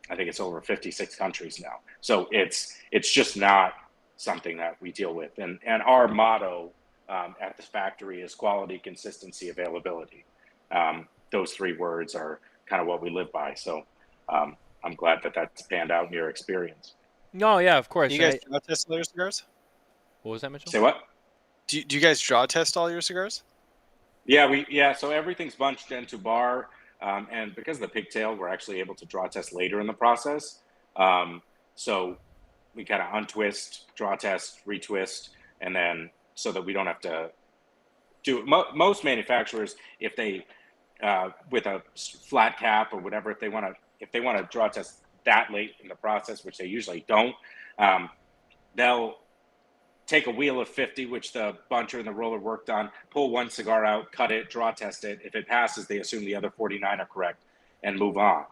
I think it's over 56 countries now. So it's just not something that we deal with. And our motto at the factory is quality, consistency, availability. Those 3 words are kind of what we live by. So I'm glad that that's panned out in your experience. No, yeah, of course. do you guys draw test all your cigars? What was that, Mitchell? Say what? Do you guys draw test all your cigars? Yeah, so everything's bunched into bar. And because of the pigtail, we're actually able to draw test later in the process. So we kind of untwist, draw test, retwist, and then so that we don't have to do most manufacturers, if they with a flat cap or whatever, if they want to draw test that late in the process, which they usually don't, they'll take a wheel of 50, which the buncher and the roller worked on, pull one cigar out, cut it, draw test it. If it passes, they assume the other 49 are correct and move on.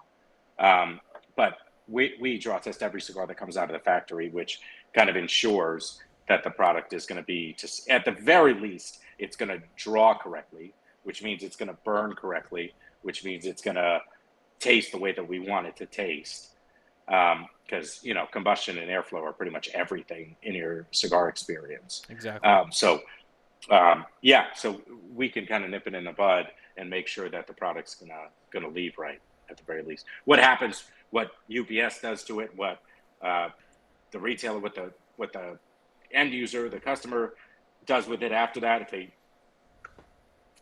But we draw test every cigar that comes out of the factory, which kind of ensures that the product is going to be, at the very least, it's going to draw correctly, which means it's going to burn correctly, which means it's going to taste the way that we want it to taste. Because combustion and airflow are pretty much everything in your cigar experience. Exactly. So we can kind of nip it in the bud and make sure that the product's gonna leave right at the very least. What UPS does to it, what the retailer, what the end user, the customer does with it after that, if they,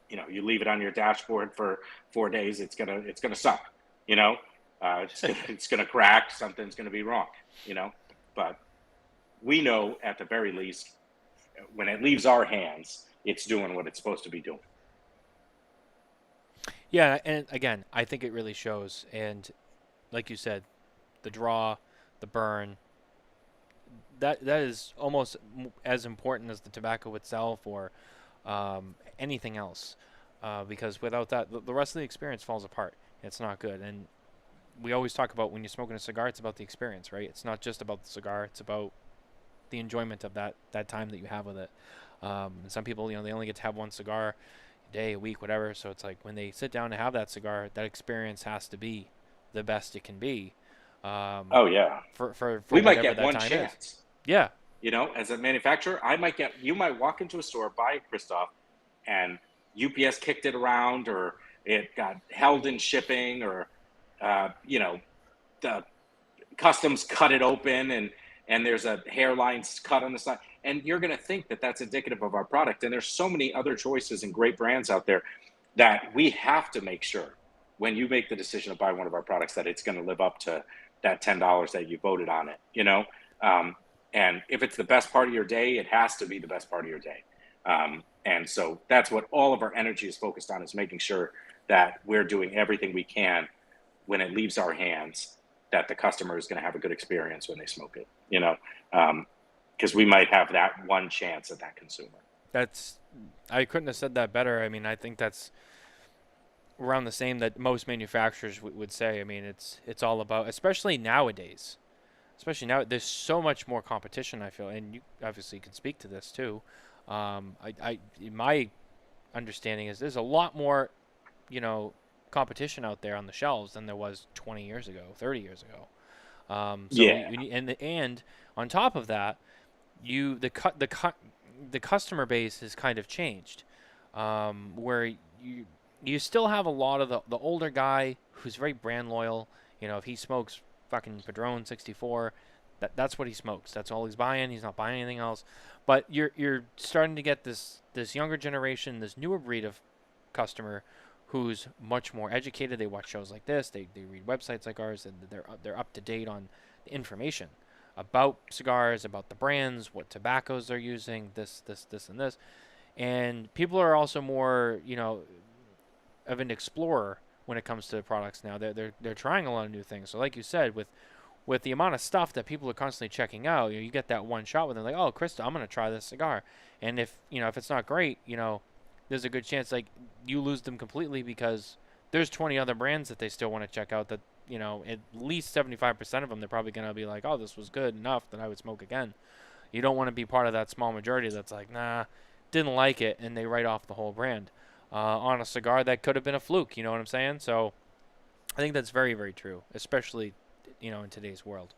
you leave it on your dashboard for 4 days, it's gonna suck. It's going to crack. Something's going to be wrong, But we know at the very least, when it leaves our hands, it's doing what it's supposed to be doing. Yeah, and again, I think it really shows. And like you said, the draw, the burn, that is almost as important as the tobacco itself or anything else. Because without that, the rest of the experience falls apart. It's not good. And we always talk about when you're smoking a cigar, it's about the experience, right? It's not just about the cigar; it's about the enjoyment of that time that you have with it. And some people, they only get to have one cigar a day, a week, whatever. So it's like when they sit down to have that cigar, that experience has to be the best it can be. Oh yeah. For We might whatever get that one time chance. is. Yeah. As a manufacturer, you might walk into a store, buy a Kristoff, and UPS kicked it around, or it got held in shipping, or the customs cut it open, and there's a hairline cut on the side, and you're going to think that that's indicative of our product. And there's so many other choices and great brands out there that we have to make sure when you make the decision to buy one of our products that it's going to live up to that $10 that you voted on it. And if it's the best part of your day, it has to be the best part of your day. And so that's what all of our energy is focused on, is making sure that we're doing everything we can when it leaves our hands, that the customer is going to have a good experience when they smoke it, because we might have that one chance at that consumer. I couldn't have said that better. I mean, I think that's around the same that most manufacturers would say. I mean, it's all about, especially nowadays. Especially now, there's so much more competition, I feel, and you obviously can speak to this too. My understanding is there's a lot more, competition out there on the shelves than there was 20 years ago, 30 years ago. And on top of that, the customer base has kind of changed, where you still have a lot of the older guy who's very brand loyal. If he smokes fucking Padron 64, that's what he smokes. That's all he's buying. He's not buying anything else. But you're starting to get this younger generation, this newer breed of customer who's much more educated. They watch shows like this. They read websites like ours, and they're up to date on the information about cigars, about the brands, what tobaccos they're using, this, and this. And people are also more, of an explorer when it comes to products now. They're trying a lot of new things. So like you said, with the amount of stuff that people are constantly checking out, you get that one shot with them, like, oh, Krista, I'm gonna try this cigar. And if it's not great, there's a good chance like you lose them completely, because there's 20 other brands that they still want to check out that, at least 75% of them, they're probably gonna be like, oh, this was good enough that I would smoke again. You don't want to be part of that small majority that's like, nah, didn't like it, and they write off the whole brand on a cigar that could have been a fluke. You know what I'm saying? So I think that's very, very true, especially in today's world.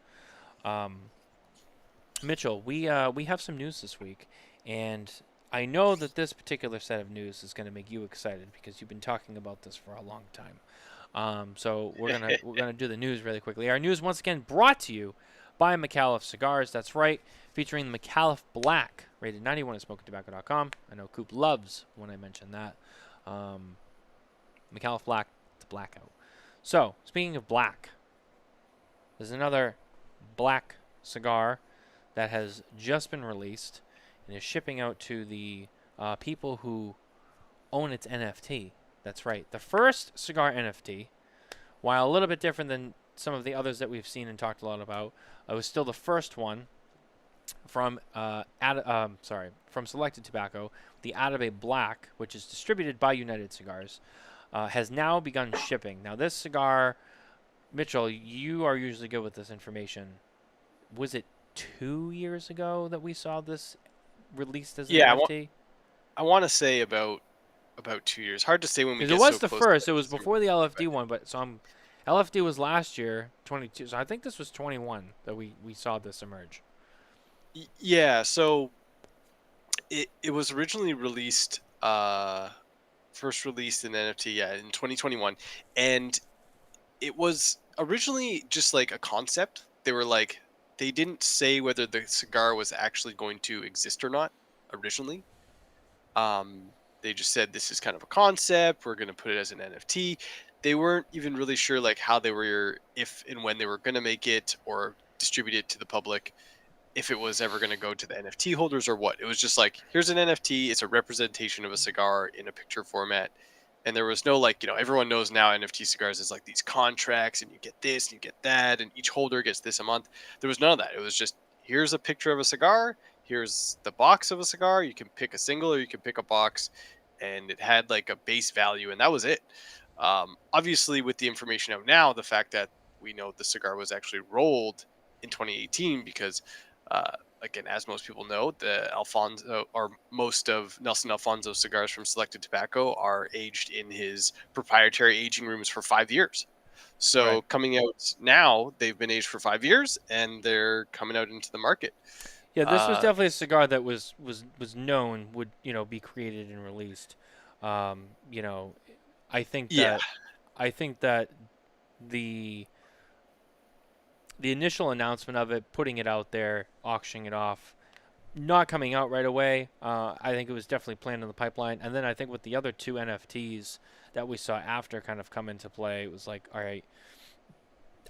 Mitchell, we have some news this week, and I know that this particular set of news is going to make you excited because you've been talking about this for a long time. So we're gonna do the news really quickly. Our news once again brought to you by Micallef Cigars. That's right, featuring the Micallef Black, rated 91 at SmokinTabacco.com. I know Coop loves when I mention that. Micallef Black, the blackout. So speaking of black, there's another black cigar that has just been released and is shipping out to the people who own its NFT. That's right. The first cigar NFT, while a little bit different than some of the others that we've seen and talked a lot about, it was still the first one from from Selected Tobacco. The Atabey Black, which is distributed by United Cigars, has now begun shipping. Now this cigar, Mitchell, you are usually good with this information. Was it 2 years ago that we saw this released as an NFT? I want to say about 2 years. Hard to say when we get because it was so the close first. to It was before the LFD one, but LFD was last year, 22. So I think this was 21 that we saw this emerge. Yeah, so it was originally released, first released in NFT, in 2021, and it was originally just like a concept. They didn't say whether the cigar was actually going to exist or not originally. They just said this is kind of a concept. We're going to put it as an NFT. They weren't even really sure like how they were, if and when they were going to make it or distribute it to the public, if it was ever going to go to the NFT holders or what. It was just like, here's an NFT. It's a representation of a cigar in a picture format. And there was no everyone knows now NFT cigars is like these contracts and you get this and you get that and each holder gets this a month. There was none of that. It was just, here's a picture of a cigar. Here's the box of a cigar. You can pick a single or you can pick a box, and it had like a base value, and that was it. Obviously, with the information out now, the fact that we know the cigar was actually rolled in 2018 because, again, as most people know, the Alfonso or most of Nelson Alfonso's cigars from Selected Tobacco are aged in his proprietary aging rooms for 5 years. So Right. coming out now, they've been aged for 5 years and they're coming out into the market. Yeah, this was Uh, definitely a cigar that was known would be created and released. You know, I think yeah, that I think that the initial announcement of it, putting it out there, auctioning it off, not coming out right away. I think it was definitely planned in the pipeline. And then I think with the other two NFTs that we saw after kind of come into play, it was like, all right,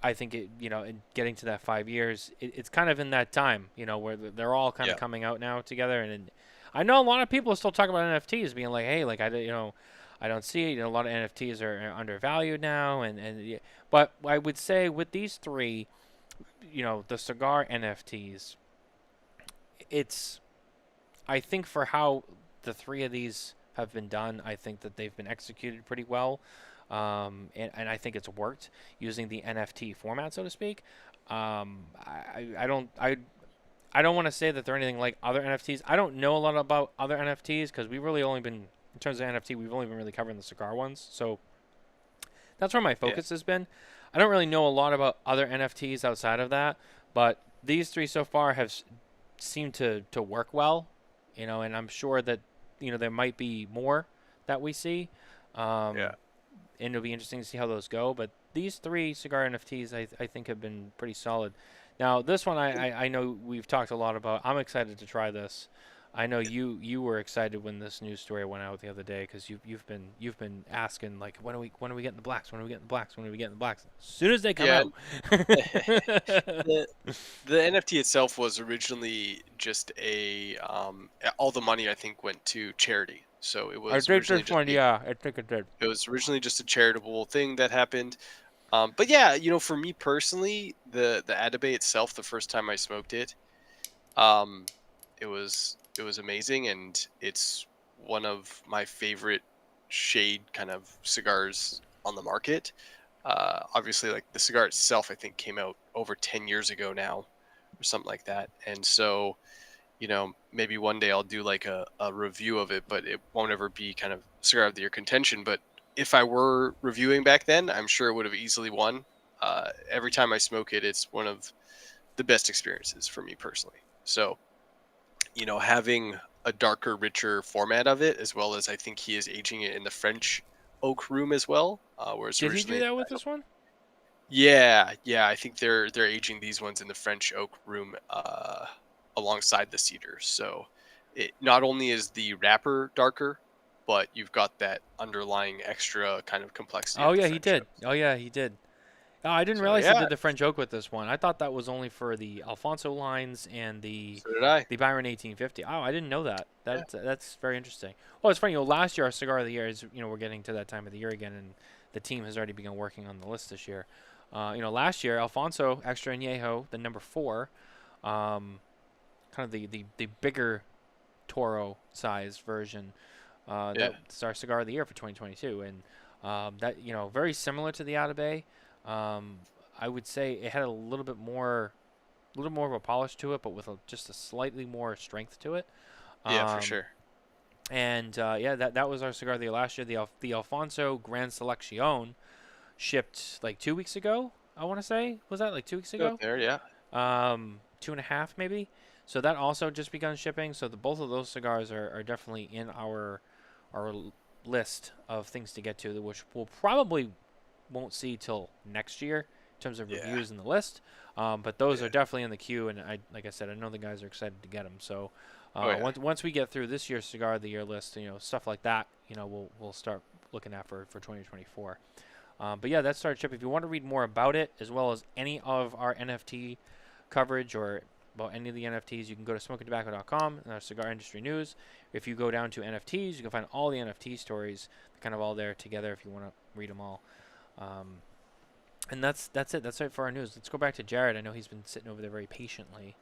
I think it, in getting to that 5 years, it's kind of in that time, where they're all kind of yeah, coming out now together. And I know a lot of people still talk about NFTs being like, hey, like I don't see it. A lot of NFTs are undervalued now, and but I would say with these three, the cigar NFTs, it's I think for how the three of these have been done, I think that they've been executed pretty well. And I think it's worked using the NFT format, so to speak. I don't want to say that they're anything like other NFTs. I don't know a lot about other NFTs because we really only been, in terms of NFT, we've only been really covering the cigar ones. So that's where my yeah, focus has been. I don't really know a lot about other NFTs outside of that, but these three so far have seemed to work well, and I'm sure that there might be more that we see, yeah. and it'll be interesting to see how those go. But these three cigar NFTs, I think, have been pretty solid. Now, this one I know we've talked a lot about. I'm excited to try this. I know you were excited when this news story went out the other day because you've been asking like when are we getting the blacks, when are we getting the blacks, when are we getting the blacks, as soon as they come Yeah, out. the the NFT itself was originally just all the money I think went to charity. So it I was think originally this just one, yeah, I think it did. it was originally just a charitable thing that happened. But yeah, for me personally, the Atabey itself, the first time I smoked it, um, it was amazing, and it's one of my favorite shade kind of cigars on the market. Obviously, like the cigar itself, I think came out over 10 years ago now, or something like that. And so, maybe one day I'll do like a review of it, but it won't ever be kind of cigar of the year contention. But if I were reviewing back then, I'm sure it would have easily won. Every time I smoke it, it's one of the best experiences for me personally. So, having a darker, richer format of it, as well as I think he is aging it in the French oak room as well. Whereas Did he do originally, that with this one? yeah, I think they're aging these ones in the French oak room alongside the cedar. So it not only is the wrapper darker, but you've got that underlying extra kind of complexity Oh of the yeah, he French did. oak. Oh yeah, he did. Oh, I didn't So realize he yeah, did the French oak with this one. I thought that was only for the Alfonso lines and the so did I. Byron 1850. Oh, I didn't know that. Yeah, That's very interesting. Well, it's funny. Last year our cigar of the year is we're getting to that time of the year again, and the team has already begun working on the list this year. Last year Alfonso Extra Añejo, the number 4, kind of the bigger Toro size version. yeah, That's our cigar of the year for 2022, and that very similar to the Atabey. I would say it had a little more of a polish to it, but with just a slightly more strength to it. yeah, for Um, sure. and yeah, that was our cigar of the year last year. The Alfonso Gran Selección shipped like 2 weeks ago. I want to say, was that like 2 weeks Out ago? there, yeah, 2.5 maybe. So that also just begun shipping. So both of those cigars are definitely in our list of things to get to, which we'll probably won't see till next year in terms of yeah, reviews in the list. But those are yeah. definitely in the queue, and like I said, I know the guys are excited to get them. So Oh yeah, once we get through this year's cigar of the year list, stuff like that, we'll start looking at for 2024. But yeah, that's our chip. If you want to read more about it, as well as any of our NFT coverage or about any of the NFTs, you can go to smokintabacco.com and our cigar industry news. If you go down to NFTs, you can find all the NFT stories. They're kind of all there together if you want to read them all. And that's it. That's it for our news. Let's go back to Jarrid. I know he's been sitting over there very patiently,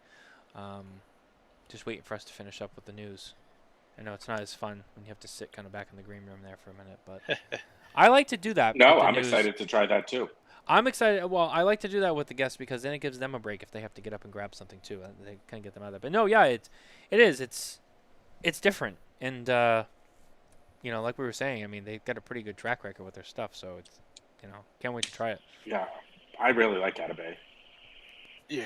just waiting for us to finish up with the news. I know it's not as fun when you have to sit kind of back in the green room there for a minute, but I like to do that No, with the I'm news. excited to try that too. I'm excited. Well, I like to do that with the guests because then it gives them a break if they have to get up and grab something too. They kind of get them out of there. But no, yeah, it is. It's different, and like we were saying, I mean, they've got a pretty good track record with their stuff, so it's, can't wait to try it. Yeah, I really like Atabey. Yeah.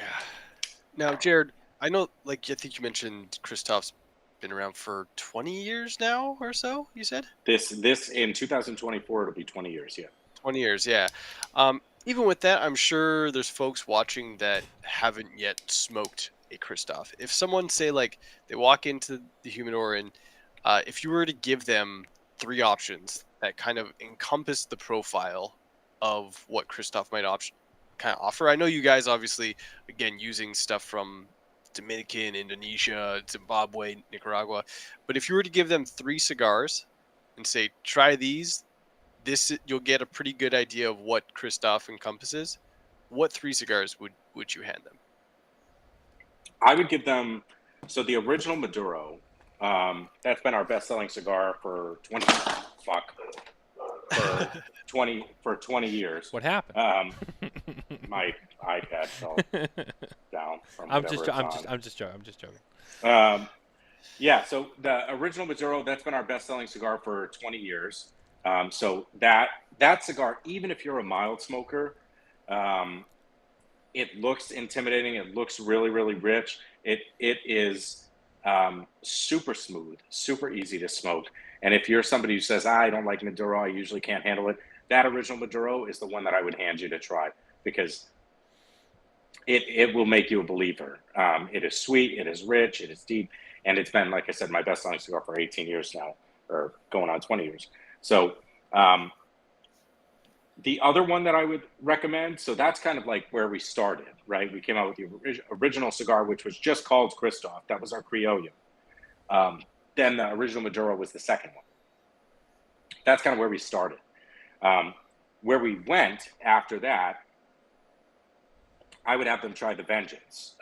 Now, Jarrid, I know, I think you mentioned Kristoff's been around for 20 years now or so, you said? This in 2024, it'll be 20 years, yeah. 20 years, yeah. Even with that, I'm sure there's folks watching that haven't yet smoked a Kristoff. If someone, say, they walk into the humidor and if you were to give them 3 options that kind of encompass the profile of what Kristoff might kind of offer. I know you guys obviously, again, using stuff from Dominican, Indonesia, Zimbabwe, Nicaragua. But if you were to give them 3 cigars and say, try these, you'll get a pretty good idea of what Kristoff encompasses. What 3 cigars would you hand them? I would give them, so the original Maduro, that's been our best-selling cigar for 20 years. What happened? My iPad fell down from I'm just joking. Yeah, so the original Maduro, that's been our best-selling cigar for 20 years. So that cigar, even if you're a mild smoker, it looks intimidating. It looks really, really rich. It is super smooth, super easy to smoke. And if you're somebody who says, I don't like Maduro, I usually can't handle it, that original Maduro is the one that I would hand you to try, because it will make you a believer. It is sweet, it is rich, it is deep, and it's been, like I said, my best-selling cigar for 18 years now, or going on 20 years. So the other one that I would recommend, so that's kind of like where we started, right? We came out with the original cigar, which was just called Kristoff. That was our Criollo. Then the original Maduro was the second one. That's kind of where we started. Where we went after that, I would have them try the Vengeance.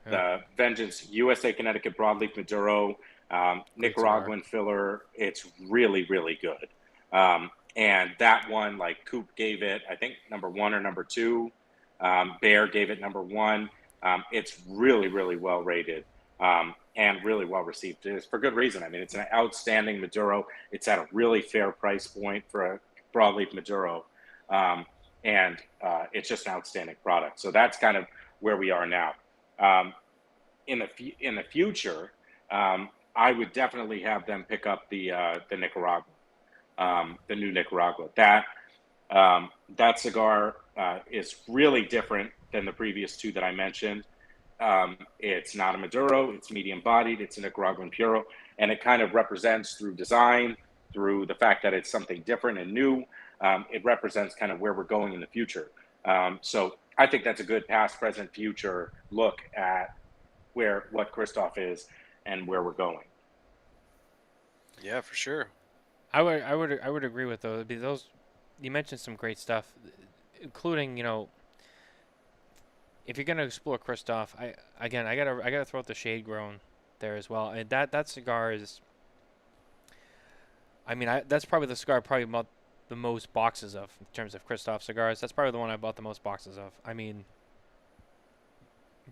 The Vengeance USA Connecticut Broadleaf Maduro, Nicaraguan filler. It's really, really good. And that one, like Coop gave it, I think, number 1 or number 2. Bear gave it number 1. It's really, really well rated and really well received. It's for good reason. I mean, it's an outstanding Maduro. It's at a really fair price point for a broadleaf Maduro. And it's just an outstanding product. So that's kind of where we are now. In the future, I would definitely have them pick up the Nicaragua, the new Nicaragua. That cigar is really different than the previous 2 that I mentioned. It's not a Maduro, it's medium bodied, it's a Nicaraguan Puro, and it kind of represents through design, through the fact that it's something different and new. It represents kind of where we're going in the future. So I think that's a good past, present, future look at what Kristoff is and where we're going. Yeah, for sure. I would agree with those. Those, you mentioned some great stuff, including, if you're gonna explore Kristoff, I gotta throw out the shade grown there as well. And that cigar is, I mean, that's probably the cigar I bought the most boxes of in terms of Kristoff cigars. That's probably the one I bought the most boxes of. I mean,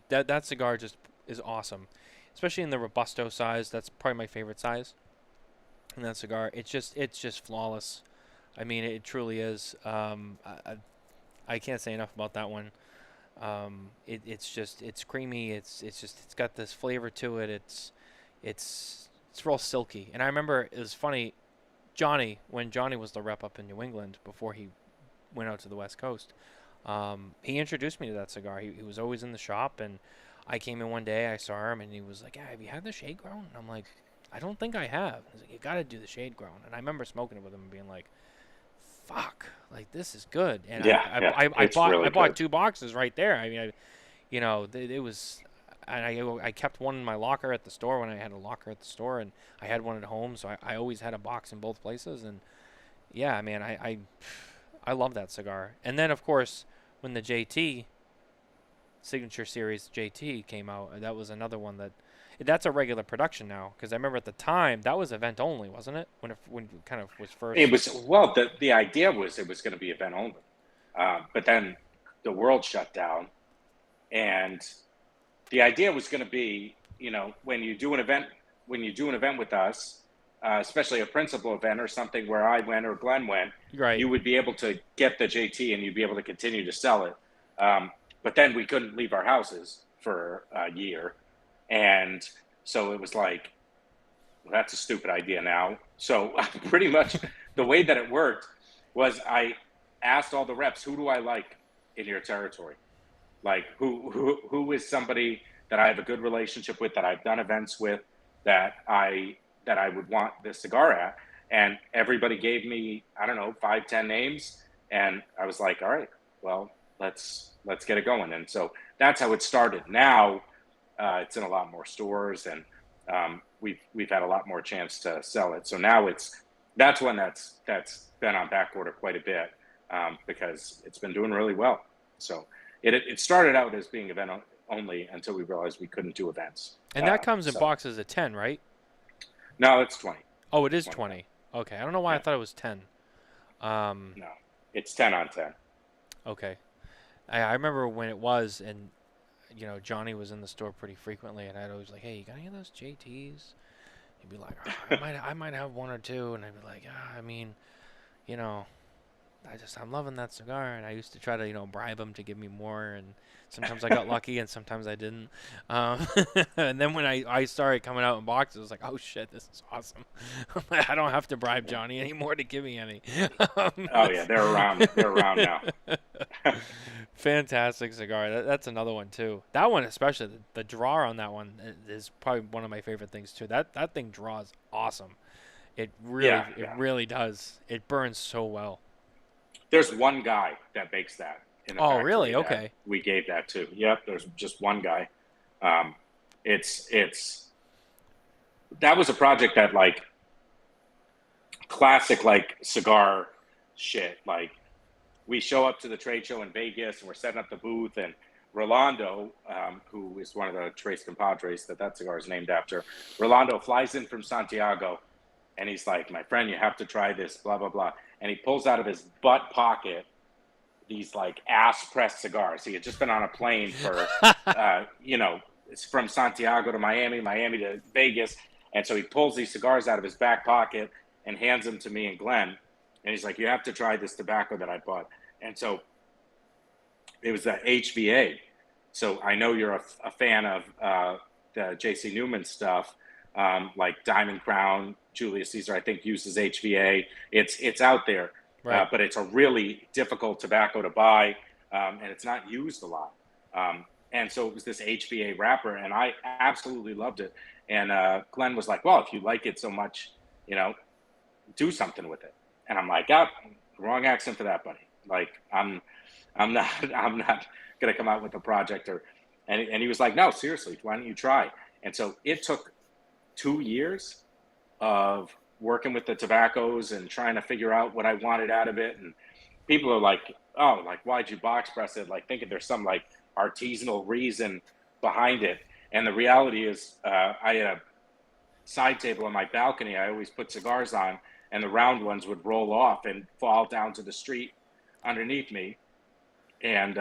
that cigar just is awesome, especially in the Robusto size. That's probably my favorite size. And that cigar, it's just flawless. I mean, it truly is. I can't say enough about that one. It's creamy. It's got this flavor to it. It's real silky. And I remember it was funny, when Johnny was the rep up in New England before he went out to the West Coast. He introduced me to that cigar. He was always in the shop, and I came in one day. I saw him, and he was like, "Yeah, have you had the shade grown?" And I'm like, I don't think I have. He's like, you got to do the shade grown. And I remember smoking it with him and being like, fuck, like, this is good. And I bought 2 boxes right there. I mean, it was, and I kept one in my locker at the store when I had a locker at the store, and I had one at home. So I always had a box in both places. And yeah, man, I love that cigar. And then, of course, when the JT Signature Series JT came out, that was another one that's a regular production now, because I remember at the time that was event only, wasn't it? When it kind of was first. It was, the idea was it was going to be event only. But then the world shut down, and the idea was going to be, when you do an event with us, especially a principal event or something where I went or Glenn went, Right. you would be able to get the JT and you'd be able to continue to sell it. But then we couldn't leave our houses for a year. And so it was like, well, that's a stupid idea now. So pretty much the way that it worked was I asked all the reps, who do I like in your territory? Like who is somebody that I have a good relationship with, that I've done events with, that I would want this cigar at? And everybody gave me, I don't know, 5-10 names. And I was like, all right, well, let's get it going. And so that's how it started. Now it's in a lot more stores, and we've had a lot more chance to sell it. So now that's one that's been on back order quite a bit, because it's been doing really well. So it started out as being event only until we realized we couldn't do events. And that comes in boxes of 10, right? No, it's 20. Oh, it is 20. Okay, I don't know why I thought it was 10. No, it's 10 on 10. Okay. I remember when it was, and Johnny was in the store pretty frequently, and I'd always like, hey, you got any of those JTs? He'd be like, oh, I might have one or two, and I'd be like, I mean, I'm loving that cigar, and I used to try to, bribe him to give me more, and sometimes I got lucky, and sometimes I didn't. And then when I started coming out in boxes, I was like, oh shit, this is awesome. I don't have to bribe Johnny anymore to give me any. Oh yeah, they're around now. Fantastic cigar. That's another one too. That one especially, the draw on that one is probably one of my favorite things too. That thing draws awesome. It really does. It burns so well. There's one guy that makes that. Oh, really? Okay. We gave that to. Yep, there's just one guy. That was a project that, like, classic, like, cigar shit. Like, we show up to the trade show in Vegas and we're setting up the booth, and Rolando, who is one of the Tres Compadres that cigar is named after, Rolando flies in from Santiago, and he's like, my friend, you have to try this, blah, blah, blah. And he pulls out of his butt pocket these, like, ass-pressed cigars. He had just been on a plane for, it's from Santiago to Miami to Vegas. And so he pulls these cigars out of his back pocket and hands them to me and Glenn. And he's like, you have to try this tobacco that I bought. And so it was the HVA. So I know you're a fan of the J.C. Newman stuff, like Diamond Crown, Julius Caesar, I think, uses HVA. It's out there, right. But it's a really difficult tobacco to buy, and it's not used a lot. And so it was this HVA wrapper, and I absolutely loved it. And Glenn was like, well, if you like it so much, do something with it. And I'm like, wrong accent for that, buddy. Like, I'm not gonna come out with a project and he was like, no, seriously, why don't you try? And so it took 2 years of working with the tobaccos and trying to figure out what I wanted out of it. And people are like, oh, like, why'd you box press it? Like, thinking there's some, like, artisanal reason behind it. And the reality is, I had a side table on my balcony. I always put cigars on, and the round ones would roll off and fall down to the street underneath me. And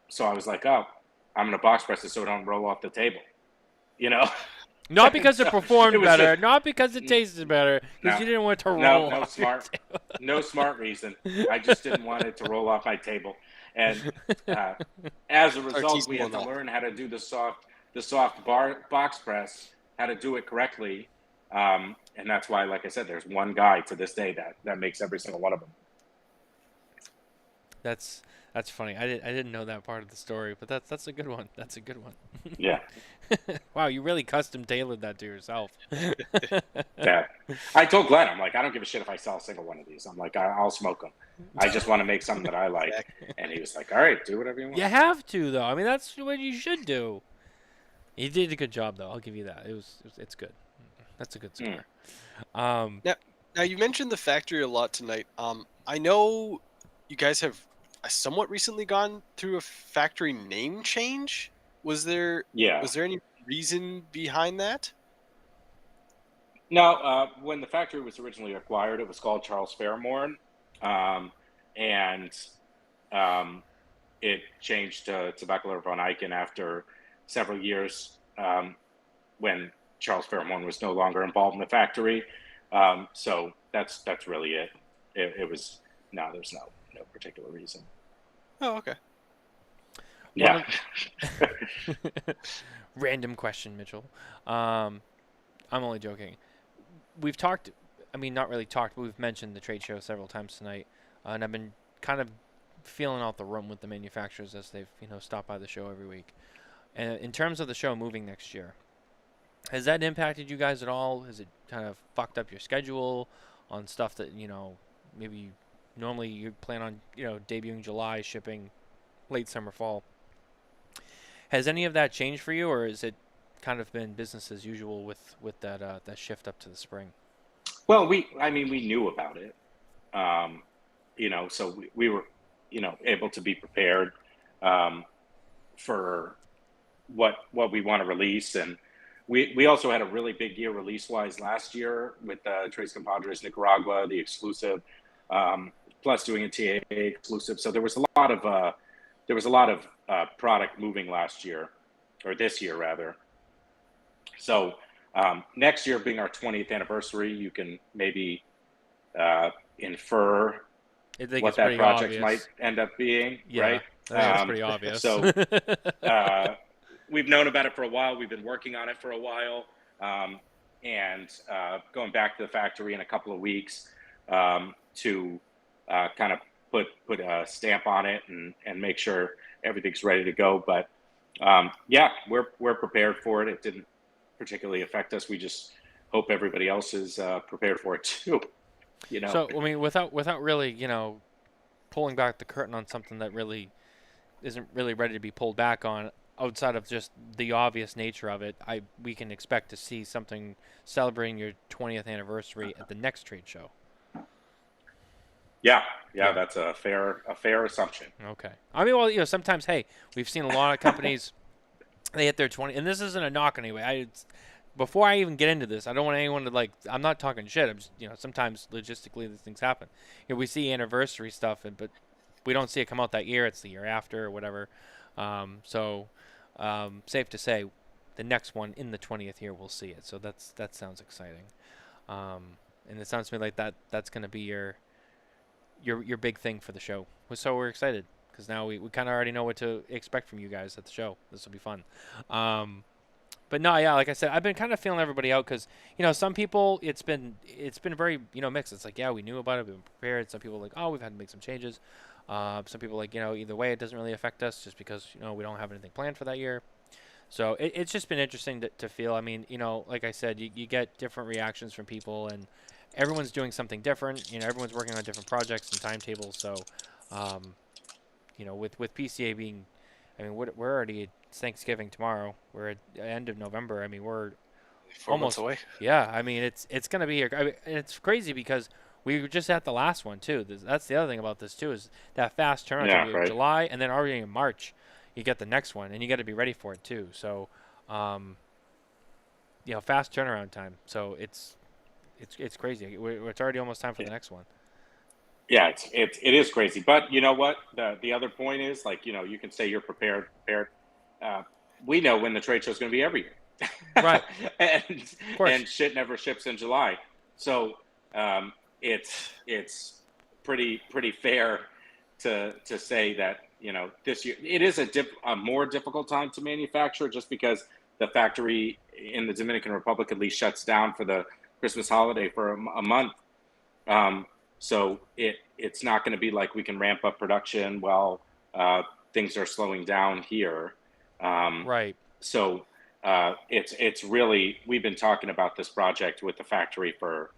so I was like, oh, I'm going to box press it so it don't roll off the table, Not because it performed better, not because it tasted better, because No. you didn't want it to roll No off. smart, no smart reason. I just didn't want it to roll off my table. And as a result, we had to learn how to do the soft box press, how to do it correctly. And that's why, like I said, there's one guy to this day that makes every single one of them. That's funny. I didn't know that part of the story, but that's a good one. That's a good one. Yeah. Wow, you really custom tailored that to yourself. Yeah. I told Glenn, I'm like, I don't give a shit if I sell a single one of these. I'm like, I'll smoke them. I just want to make something that I like. And he was like, all right, do whatever you want. You have to, though. I mean, that's what you should do. He did a good job, though. I'll give you that. It's good. That's a good cigar. Now you mentioned the factory a lot tonight. I know you guys have somewhat recently gone through a factory name change. Was there any reason behind that? No, when the factory was originally acquired, it was called Charles Fairmorn. And it changed to Tobacco von Eichen after several years when Charles Fairmont was no longer involved in the factory. So that's really it. It was there's no particular reason. Oh, okay. Yeah. Random question, Mitchell. I'm only joking. We've talked, not really talked, but we've mentioned the trade show several times tonight. And I've been kind of feeling out the room with the manufacturers as they've, stopped by the show every week. And in terms of the show moving next year, has that impacted you guys at all? Has it kind of fucked up your schedule on stuff that, maybe normally you plan on, debuting July, shipping late summer, fall? Has any of that changed for you, or is it kind of been business as usual with that shift up to the spring? Well, we knew about it, so we were, able to be prepared for what we want to release, and we also had a really big year release-wise last year with Tres Compadres Nicaragua, the exclusive, plus doing a TA exclusive. So there was a lot of product moving last year, or this year rather. So next year being our 20th anniversary, you can maybe infer what that project obvious. Might end up being, right? That's pretty obvious. So we've known about it for a while. We've been working on it for a while, and going back to the factory in a couple of weeks to kind of put a stamp on it and make sure everything's ready to go. But we're prepared for it. It didn't particularly affect us. We just hope everybody else is prepared for it too. So without really pulling back the curtain on something that really isn't really ready to be pulled back on, outside of just the obvious nature of it, we can expect to see something celebrating your 20th anniversary at the next trade show. Yeah, that's a fair assumption. Okay. Sometimes, hey, we've seen a lot of companies, they hit their 20, and this isn't a knock anyway. Before I even get into this, I don't want anyone to I'm not talking shit. I'm just, sometimes logistically these things happen. We see anniversary stuff, but we don't see it come out that year. It's the year after or whatever. Safe to say, the next one in the 20th year we'll see it. So that sounds exciting. And it sounds to me like that's going to be your big thing for the show. So we're excited because now we kind of already know what to expect from you guys at the show. This will be fun. But no, yeah, like I said, I've been kind of feeling everybody out because, some people, it's been very, mixed. It's like, yeah, we knew about it, we've been prepared. Some people are like, oh, we've had to make some changes. Some people are like, either way, it doesn't really affect us just because, we don't have anything planned for that year. So it's just been interesting to feel. Like I said, you get different reactions from people, and everyone's doing something different. Everyone's working on different projects and timetables. So, with PCA being, we're already it's Thanksgiving tomorrow. We're at the end of November. We're 4 months away. Yeah, it's gonna be here. And it's crazy because we were just at the last one too. That's the other thing about this too is that fast turnaround. Yeah, right. July, and then already in March, you get the next one, and you got to be ready for it too. So, fast turnaround time. So it's crazy. It's already almost time for the next one. Yeah, it is crazy. But you know what? The other point is, you can say you're prepared. We know when the trade show is going to be every year. Right. and shit never ships in July. So it's pretty fair to say that, this year it is a more difficult time to manufacture just because the factory in the Dominican Republic at least shuts down for the Christmas holiday for a month. So it's not going to be like we can ramp up production while things are slowing down here. Right. So it's really, we've been talking about this project with the factory for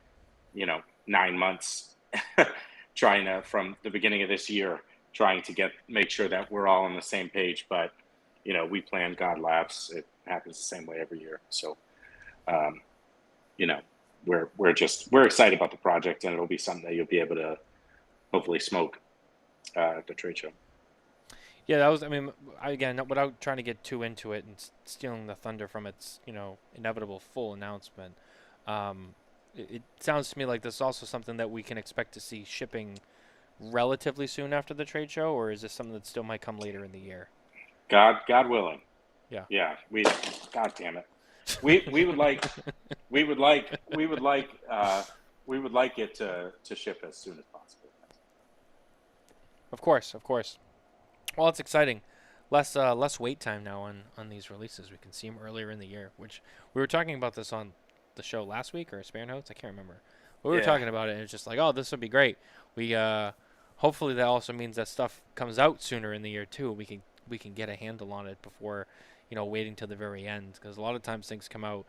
9 months, trying to, from the beginning of this year, trying to make sure that we're all on the same page. But we plan, God laughs, it happens the same way every year. So we're excited about the project, and it'll be something that you'll be able to hopefully smoke at the trade show. Yeah, that was. Again, without trying to get too into it and stealing the thunder from its, inevitable full announcement. It sounds to me like this is also something that we can expect to see shipping relatively soon after the trade show, or is this something that still might come later in the year? God willing. Yeah. Yeah. God damn it. We would like it to ship as soon as possible. Of course. Well, it's exciting. Less wait time now on these releases. We can see them earlier in the year, which we were talking about this on the show last week or Spare Notes. I can't remember. We were talking about it, and it's just like, oh, this would be great. We hopefully that also means that stuff comes out sooner in the year too. We can get a handle on it before, waiting till the very end, because a lot of times things come out,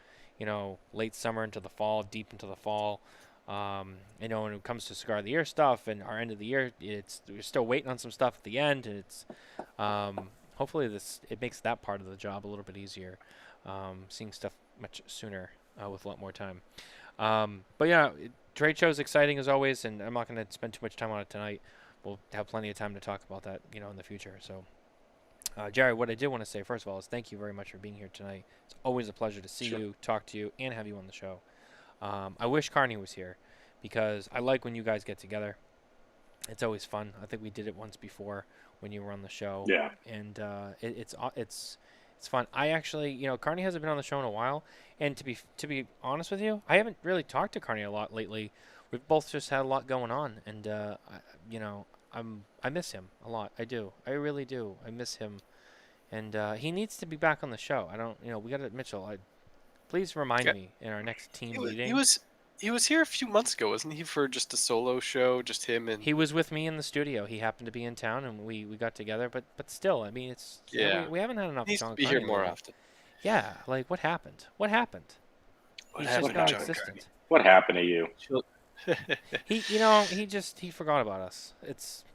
late summer into the fall, deep into the fall. When it comes to Cigar of the Year stuff and our end of the year, we're still waiting on some stuff at the end, and it's hopefully it makes that part of the job a little bit easier, seeing stuff much sooner with a lot more time. But yeah, trade show is exciting as always, and I'm not going to spend too much time on it tonight. We'll have plenty of time to talk about that, in the future. So, Jarrid, what I did want to say first of all is thank you very much for being here tonight. It's always a pleasure to see you, talk to you, and have you on the show. I wish Carney was here, because I like when you guys get together. It's always fun. I think we did it once before when you were on the show. Yeah. And it's fun. I actually, Carney hasn't been on the show in a while, and to be honest with you, I haven't really talked to Carney a lot lately. We've both just had a lot going on, and I miss him a lot. I do. I really do. I miss him, and he needs to be back on the show. I don't. We got it, Mitchell. Please remind me in our next team meeting. He was here a few months ago, wasn't he, for just a solo show, just him and... He was with me in the studio. He happened to be in town, and we got together. But still, I mean, it's... Yeah. We haven't had enough He needs John to be Carney here more lately. often. Yeah, like, what happened? What happened? What He's happened just to John non-existent. What happened to you? He forgot about us. It's...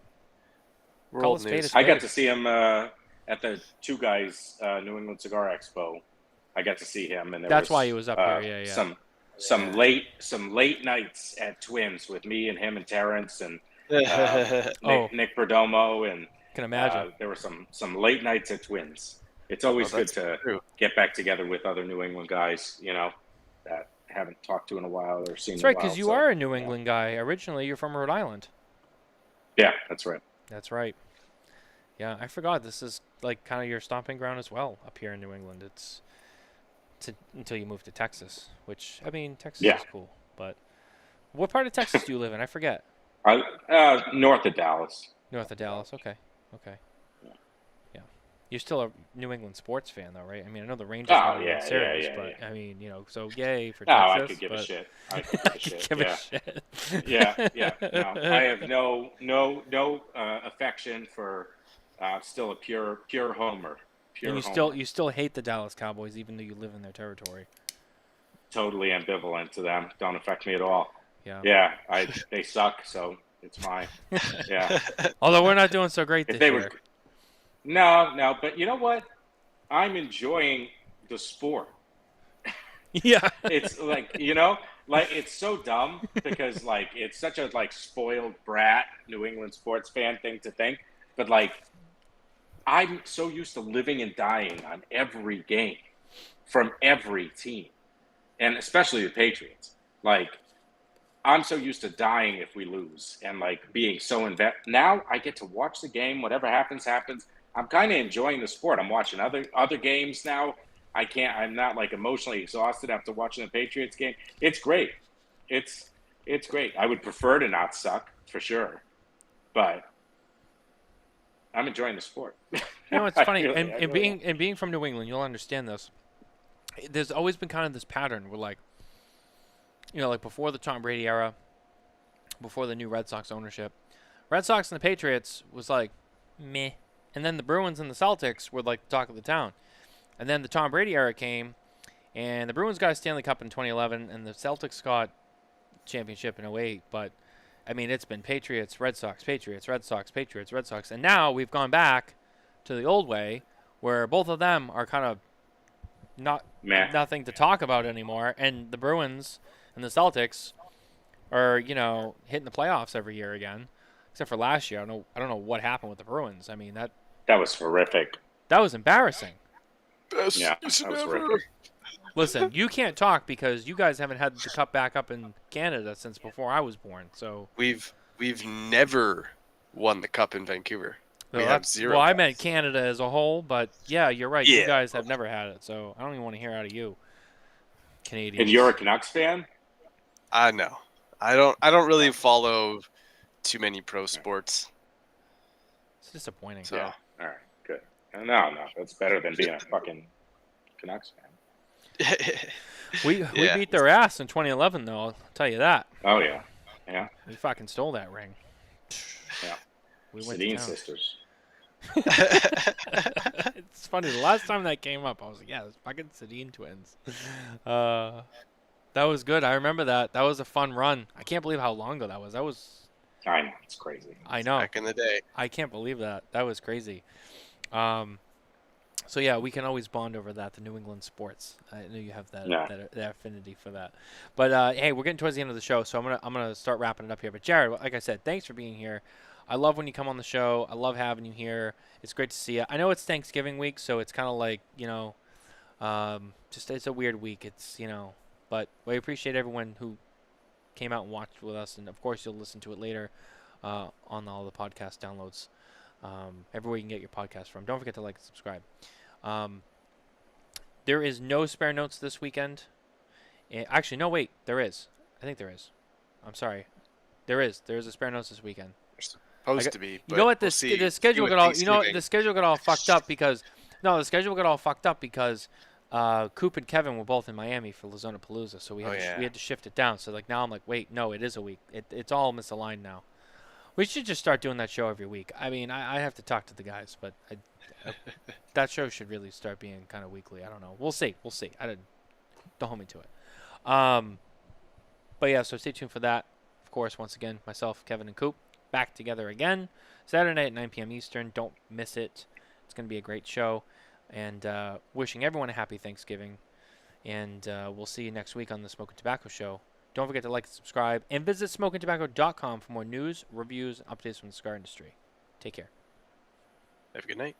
We're Call old a spade a news. spade. I got to see him at the Two Guys New England Cigar Expo. I got to see him, and That's why he was up here. Yeah. Some late nights at Twins with me and him and Terrence and Nick Perdomo, and Can imagine. there were some late nights at Twins. It's always good to get back together with other New England guys, that haven't talked to in a while or seen. That's right, because you are a New England guy. Originally, you're from Rhode Island. Yeah, that's right. That's right. Yeah, I forgot. This is like kind of your stomping ground as well up here in New England. Until you move to Texas, which, I mean, Texas is cool. But what part of Texas do you live in? I forget. North of Dallas. North of Dallas. Okay. Yeah. You're still a New England sports fan, though, right? I mean, I know the Rangers are in series, but I mean, so yay for Texas. I could give a shit. I could give a shit. Yeah. No, I have no affection for still a pure homer. And you still hate the Dallas Cowboys, even though you live in their territory. Totally ambivalent to them. Don't affect me at all. Yeah. Yeah. They suck, so it's fine. Yeah. Although we're not doing so great this year. No, but you know what? I'm enjoying the sport. Yeah. It's like, it's so dumb because it's such a spoiled brat New England sports fan thing to think, but I'm so used to living and dying on every game from every team, and especially the Patriots. I'm so used to dying if we lose and being so invested. Now I get to watch the game. Whatever happens, happens. I'm kind of enjoying the sport. I'm watching other games now. I'm not emotionally exhausted after watching the Patriots game. It's great. It's great. I would prefer to not suck for sure, but I'm enjoying the sport. It's funny, and being from New England, you'll understand this. There's always been kind of this pattern where, before the Tom Brady era, before the new Red Sox ownership, Red Sox and the Patriots was meh, and then the Bruins and the Celtics were the talk of the town, and then the Tom Brady era came, and the Bruins got a Stanley Cup in 2011, and the Celtics got championship in 2008, but I mean, it's been Patriots, Red Sox, Patriots, Red Sox, Patriots, Red Sox. And now we've gone back to the old way where both of them are kind of nothing to talk about anymore. And the Bruins and the Celtics are, hitting the playoffs every year again. Except for last year. I don't know what happened with the Bruins. I mean, that was horrific. That was embarrassing. Best that was horrific. Listen, you can't talk because you guys haven't had the cup back up in Canada since before I was born. So we've never won the cup in Vancouver. We Well, have 0 well, I cups. meant Canada as a whole, but yeah, you're right. You Yeah. guys have never had it, so I don't even want to hear out of you, Canadians. And you're a Canucks fan? I know. I don't really follow too many pro sports. It's disappointing. So Yeah. All right. Good. No, that's better than being a fucking Canucks fan. We beat their ass in 2011, though. I'll tell you that. Oh yeah. Yeah. We fucking stole that ring. Yeah. We went to Sedin town. sisters. It's funny. The last time that came up, I was like, "Yeah, it's fucking Sedin twins." That was good. I remember that. That was a fun run. I can't believe how long ago that was. I know, it's crazy. I know. back in the day. I can't believe that. That was crazy. So yeah, we can always bond over that. The New England sports. I know you have that that affinity for that. But hey, we're getting towards the end of the show, so I'm gonna start wrapping it up here. But Jarrid, like I said, thanks for being here. I love when you come on the show. I love having you here. It's great to see you. I know it's Thanksgiving week, so it's kind of like just it's a weird week. It's but we appreciate everyone who came out and watched with us, and of course you'll listen to it later on all the podcast downloads. Everywhere you can get your podcast from. Don't forget to like and subscribe. There is no spare notes this weekend. Actually, no, wait. There is. I think there is. I'm sorry. There is. There is a spare notes this weekend. There's supposed to be. You know what? We'll The schedule got all. The schedule got all fucked up because. No, the schedule got all fucked up because Coop and Kevin were both in Miami for Lazona Palooza, so we had to shift it down. So now I'm like, wait, no, it is a week. It's all misaligned now. We should just start doing that show every week. I mean, I have to talk to the guys, but that show should really start being kind of weekly. I don't know. We'll see. Don't hold me to it. But yeah, so stay tuned for that. Of course, once again, myself, Kevin, and Coop back together again Saturday night at 9 p.m. Eastern. Don't miss it. It's going to be a great show. And wishing everyone a happy Thanksgiving. And we'll see you next week on the Smokin Tabacco Show. Don't forget to like and subscribe. And visit SmokinTobacco.com for more news, reviews, and updates from the cigar industry. Take care. Have a good night.